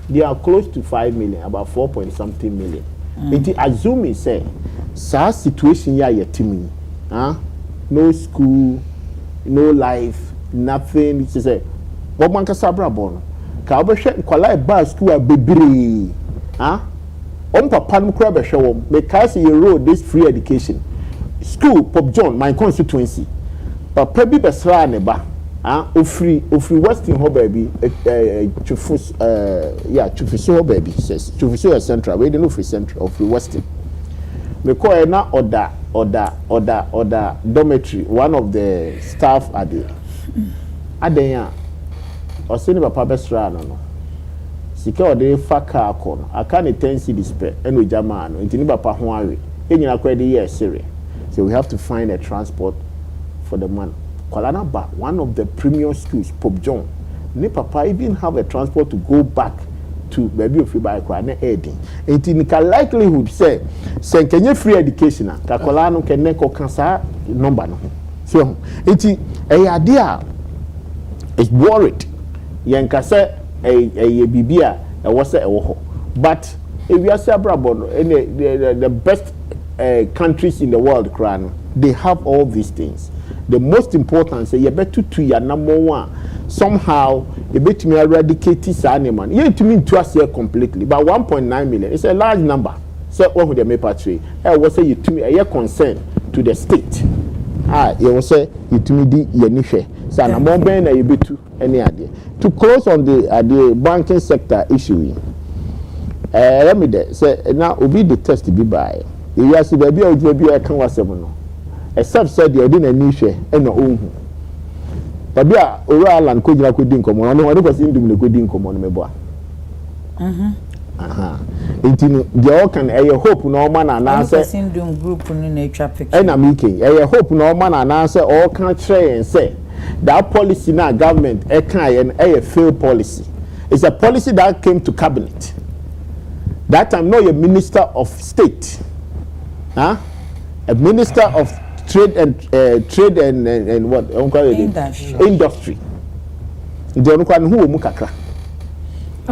S2: they are close to 5 million, about 4.something million. It assuming say, such situation ya yetimi, no school, no life, nothing. She say, what man can sabra bono? Ka obeshe kwala ba school a bebre, papa no kra be hwe because you road this free education. School Pop John, my constituency. Papa bi besra ne ba. Ofri Western ho baby Chufus Chufuso baby says Chufuso Central we dey no free Central of Western me call na order dormitory one of the staff at the adenya o se ni papa besra no sika o dey fa car ko no aka ne 10 cedis per eno jama no ntini papa ho awe enyina kwa dey year series so we have to find a transport for the man. Kwalanaba, one of the premier schools, Pop John, ne papa even have a transport to go back to baby of by cry aiding. It in the likelihood say can you free education kakolano can neko cancer number no. So it a idea is worried. Yanka say a bibia a was a woho. But if you are the best countries in the world, they have all these things. The most important say you better to your number one. Somehow you better me eradicate this animal. You to mean to us here completely, but 1.9 million. It's a large number. Say what would they make patry? I will say you to me a year concern to the state. You will say you to me the yenishe. So na more ben you be to any idea. To close on the banking sector issue. Let me say now obi the test be by. You are see baby or baby I can was no. Except said you didn't nishe and no own. Baby ora land ko jira ko din komo no won ko sin dum ne ko din komo no mebo. Intino the all can hope no man and answer
S1: sin dum group no na twa picture.
S2: And am making hope no man and answer all can try and say that policy now government can and failed policy. It's a policy that came to cabinet. That time no a minister of state. A minister of trade and what industry. The only one who mukakra.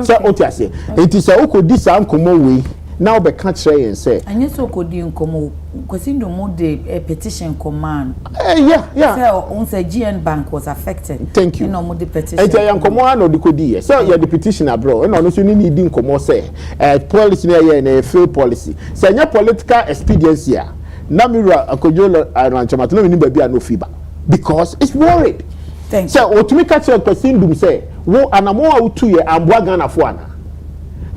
S2: So otiase. It is a oko this ankomo way. Now be can't try and say.
S1: And yes, oko di nkomo. Because in the mode a petition command.
S2: Yeah.
S1: So on say GN Bank was affected.
S2: Thank you.
S1: No more the petition.
S2: And say nkomo no di kodi. So you the petition abroad. And no so you need nkomo say. Policy na here na fail policy. Say your political expedience here. Na mira akojolo ranchamato no ni baby no fiba. Because it's worried.
S1: Thank you.
S2: So otumika che person dum say wo anamo a utu ye ambwa Ghana fo ana.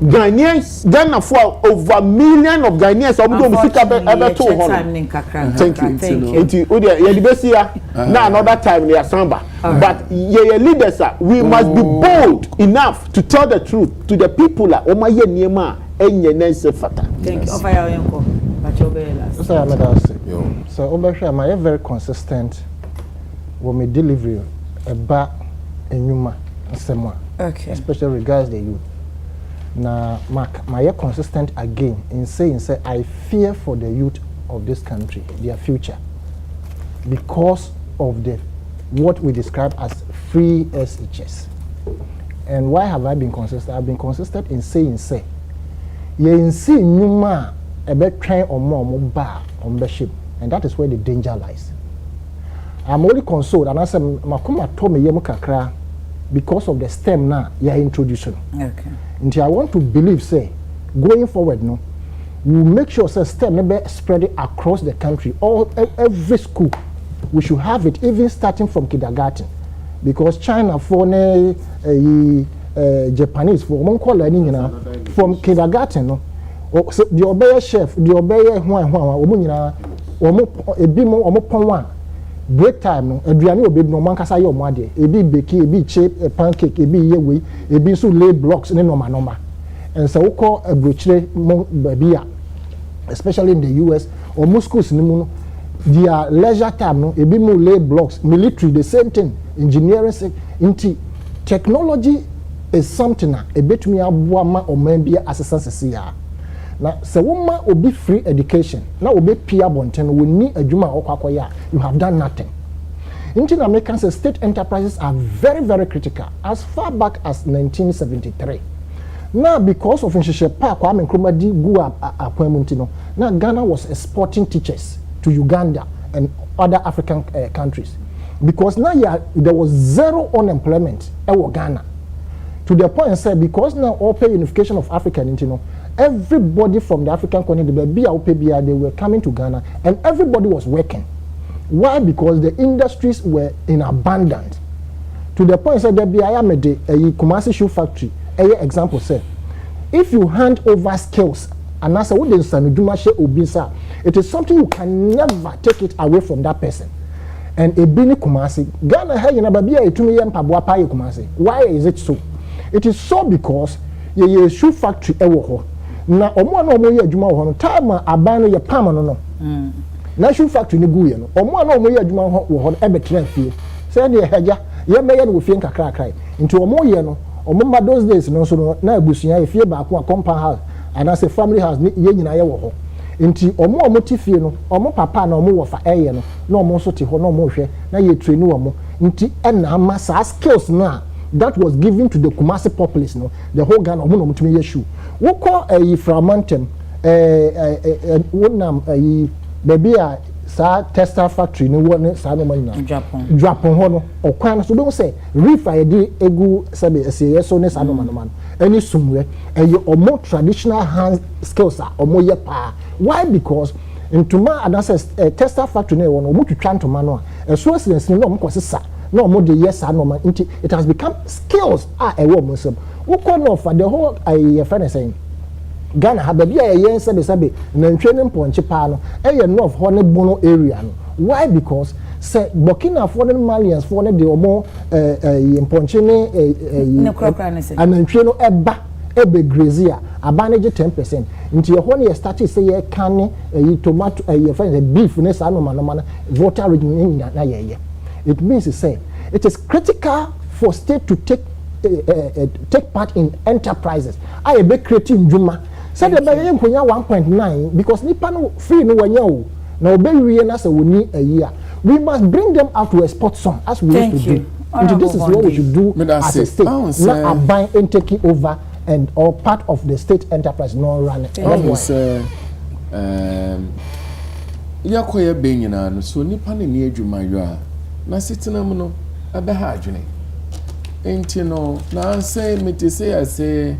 S2: Ghana for over million of Ghanaians ever to home. Thank you. Now another time they are samba. But your leaders we must be bold enough to tell the truth to the people that Omaye Niema enye fata.
S1: Thank you.
S4: So Obasha am I very consistent with my delivery about enyuma nsema.
S1: Okay.
S4: Especially regards the youth. Now, Mark, my consistent again in saying, I fear for the youth of this country, their future, because of what we describe as free SHS. And why have I been consistent? I've been consistent in saying, you see, Numa, a bit train or more bar on the ship, and that is where the danger lies. I'm only consoled, and I said, Makuma told me, Yemukakra, because of the stem now, you're introducing.
S1: Okay.
S4: Until I want to believe, going forward, we'll make sure, STEM never spread it across the country. Every school, we should have it, even starting from kindergarten. Because China, for Japanese, for learning, from kindergarten, so the obey chef, the obey break time aduane obi no man kasa ye omo ade ebi bake ebi chip a pancake ebi yewe ebi so lay blocks ne normal and so we call abrochire babia especially in the US or schools ni mu their leisure time no ebi mo lay blocks military the same thing engineering into technology is something na ebetumi aboa ma oman bia assistance ya na se woma obi free education na obi pia bonten woni adwuma okwakoya you have done nothing. Indian Americans state enterprises are very, very critical as far back as 1973. Now because of Nsroma Kwame Nkrumah di Gua Akwemuntino, now Ghana was exporting teachers to Uganda and other African countries because now there was zero unemployment in Ghana. To the point said because now open unification of Africa, everybody from the African continent, they were coming to Ghana and everybody was working. Why? Because the industries were in abundance. To the point said there be a Kumasi shoe factory. Example said, if you hand over skills and as it is something you can never take it away from that person. And a bini Kumasi Ghana Kumasi. Why is it so? It is so because ye shoe factory na omo na omo ye adwuma ho no time aban no ye pam no no na shoe factory ni gu ye no omo na omo ye adwuma ho e betre afie say de haja ye meye no fie nkakra krai nti omo ye no omoma those days no so na abusunya efie ba ko compound house and as a family house ye nyina ye wo ho nti omo ti fie no omo papa na omo wo fa eye no na omo so te ho na omo hwe na ye train omo nti na ama sa skills na that was given to the Kumasi populace no the whole Ghana omo no mutumi ye shoe wo ko fragmentum wonam baby a sa tester factory ni won sa no manya Japan ho no okwan so be say reef a de egu sabe say so ne sa no man any sumwe omo traditional hand skills are omo ye pa why because ntoma adase tester factory ne won omo twitwa ntoma no a so sense no omo kwasesa no omo de yes sa no man it has become skills ewo omo sem wo ko no for the whole your friend is saying Ghana ha baby yen sabe na ntwene mponche pa no north ho ne bono area no why because say Burkina for the Malians for the omo mponche ne
S1: krokra ne say
S4: anantwe no ebe grazia abanage 10% nti ho ne start say ye kan tomato friend beef ne sa no man water region na ye it means to say it is critical for state to take part in enterprises I be creating juma said the baby nkonya 1.9 because nipa no free no wanya o na obewie na say woni a year we must bring them out to export some as we used to do and this is what we should do as a state not buying and taking over and all part of the state enterprise no run it
S3: yakoya be nyina no so nipa ne ne adwuma yo a na sitinam no abe ha adwene enti no na say me te say I say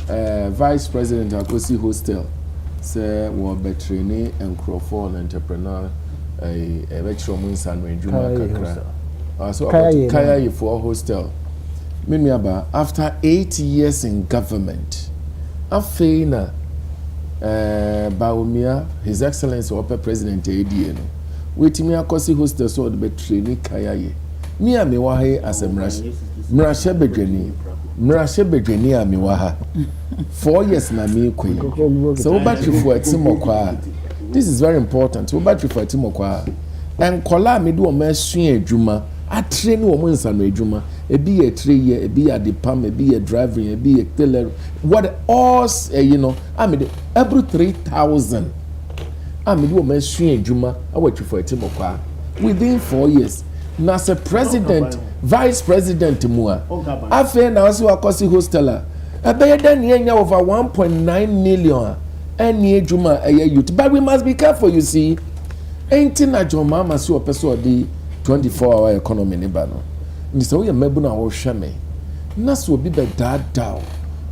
S3: Vice President Akosi Hostel say we be training and crowdfund entrepreneur lecture mun san adwuma kakra so about kaya for hostel me aba after 8 years in government afeina Baumia His Excellency Ope President ADA no wetimi Akosi Hostel so be training kaya ye me am wa he as a mrashe bedwani am wa ha 4 years na me kwen so we battery for atimokwa this is very important we battery for atimokwa en kola me do o ma sua adwuma a train wo mo nsa no adwuma ebi ye 3 year ebi ya depam ebi ye driving ebi ye teller what all you know I mean every 3,000 I mean do o ma sua adwuma a watch for atimokwa within 4 years na as a president vice president mua afa na so Akosi Hostela abeye dan nya over 1.9 million any adwuma youth but we must be careful you see ain't na joma ma so person dey 24-hour economy ne ba no ni so ye mabu na wo hwe me na so obi be dadaw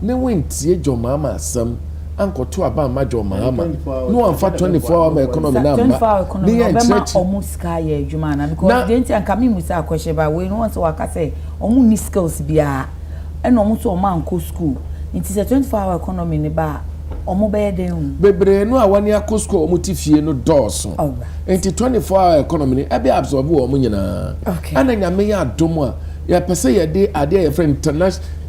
S3: ne wentie joma ma asam ankoto aba ma joma ama no amfa 24-hour economy na ba
S1: ni ya church almost ka ye adwuma na because dey ntia nka me musa akwhye ba we no want to waka say omu ni skills bia eno omu to omu anko school nti se 24-hour economy ne ba omu be den
S3: bebre no awani akọ school omu ti fie no dọọso nti 24-hour economy ne ebe absorb omu nyina ananya me ya dom a ya pese ye de ade ye friend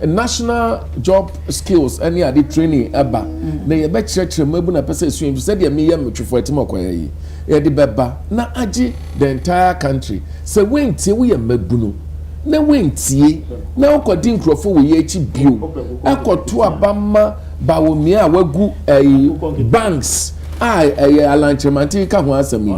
S3: national job skills any ade training eba na ye be chire mabu na pese su said ye me ye metwefo atimokwa ye ye de beba na agi the entire country se wentie we ye mabu no na wentie na okodi nkrofo we ye chi bio akoto abama bawomia wagu banks alanchemanti ka ho asami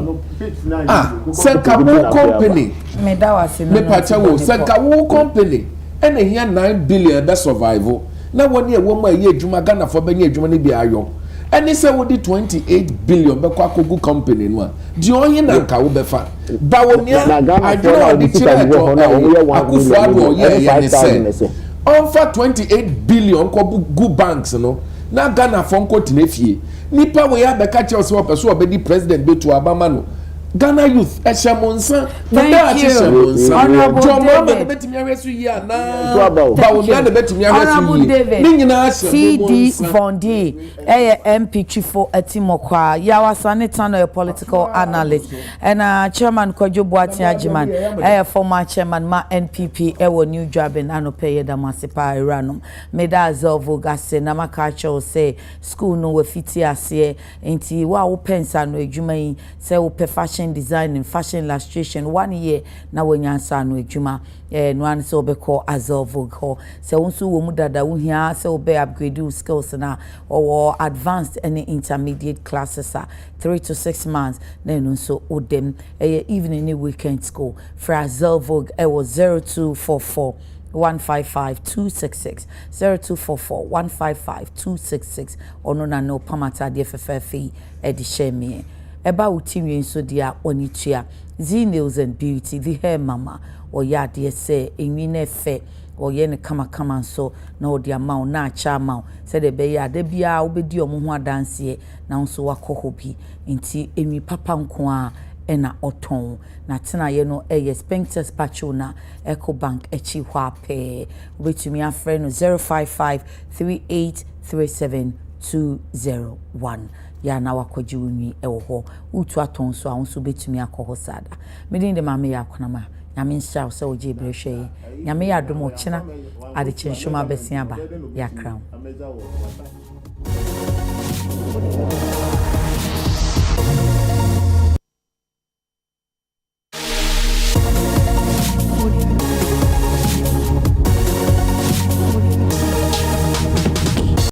S3: Senkawu company
S1: me da wase
S3: me pachawo Senkawu company ene hia 9 billion be survival na woni e wo ma ye adwuma Ghana for be nye adwuma ne bi ayo ene se wo di 28 billion be kwa akogu company no a di onye na nka wo be fa bawomia adwuma di chira to akufu ado ye ne se onfa 28 billion ko gu banks no na Ghana for nko tenefie nipa we ya beka che so opeso obedi president betu abama no Ghana youth eshamonsa nda ache honorable betimi ahwesu yi ana bawo mi na betimi ahwesu yi ni nyina ashe
S1: CD Vondi MP chifo atimokwa ya wasane tano political analyst and chairman Kojo Boatin Ajiman former chairman ma NPP ewo new job in anope da masipa iranum meda azovo gase na makacho say school no we fiti ase enti wa wo pensa no adwuma yi say wo pefa fashion designing, fashion illustration 1 year na wanyansa no adwuma no an so be call Azov call se wonso wo mu dada wo hia se obe upgrade your skills na or advanced any intermediate classes 3 to 6 months na no so odem evening any weekend school for Azov was 0244 155 266 0244 155 266 ono na no pamata de fefefe e di share me eba utimi nso dia onitua Z Nails and Beauty the hair mama or ya de say enwi na fe or ye ne kama so na odi ama na acha ama se de be ya de bia obedi omo ho adanse na nso wakọ bi nti enwi papa nko a ena oton na tena ye no sphincter patchona Eco Bank echi hwa pe obetumi afre no 055 3837201 ya na wakoji woni ewo ho utu aton so ahonso betumi akọ sada medin de mama ya konama nyame nhyia so oje brehwe nyame ya domo china Adekye Nsroma besia ba ya crown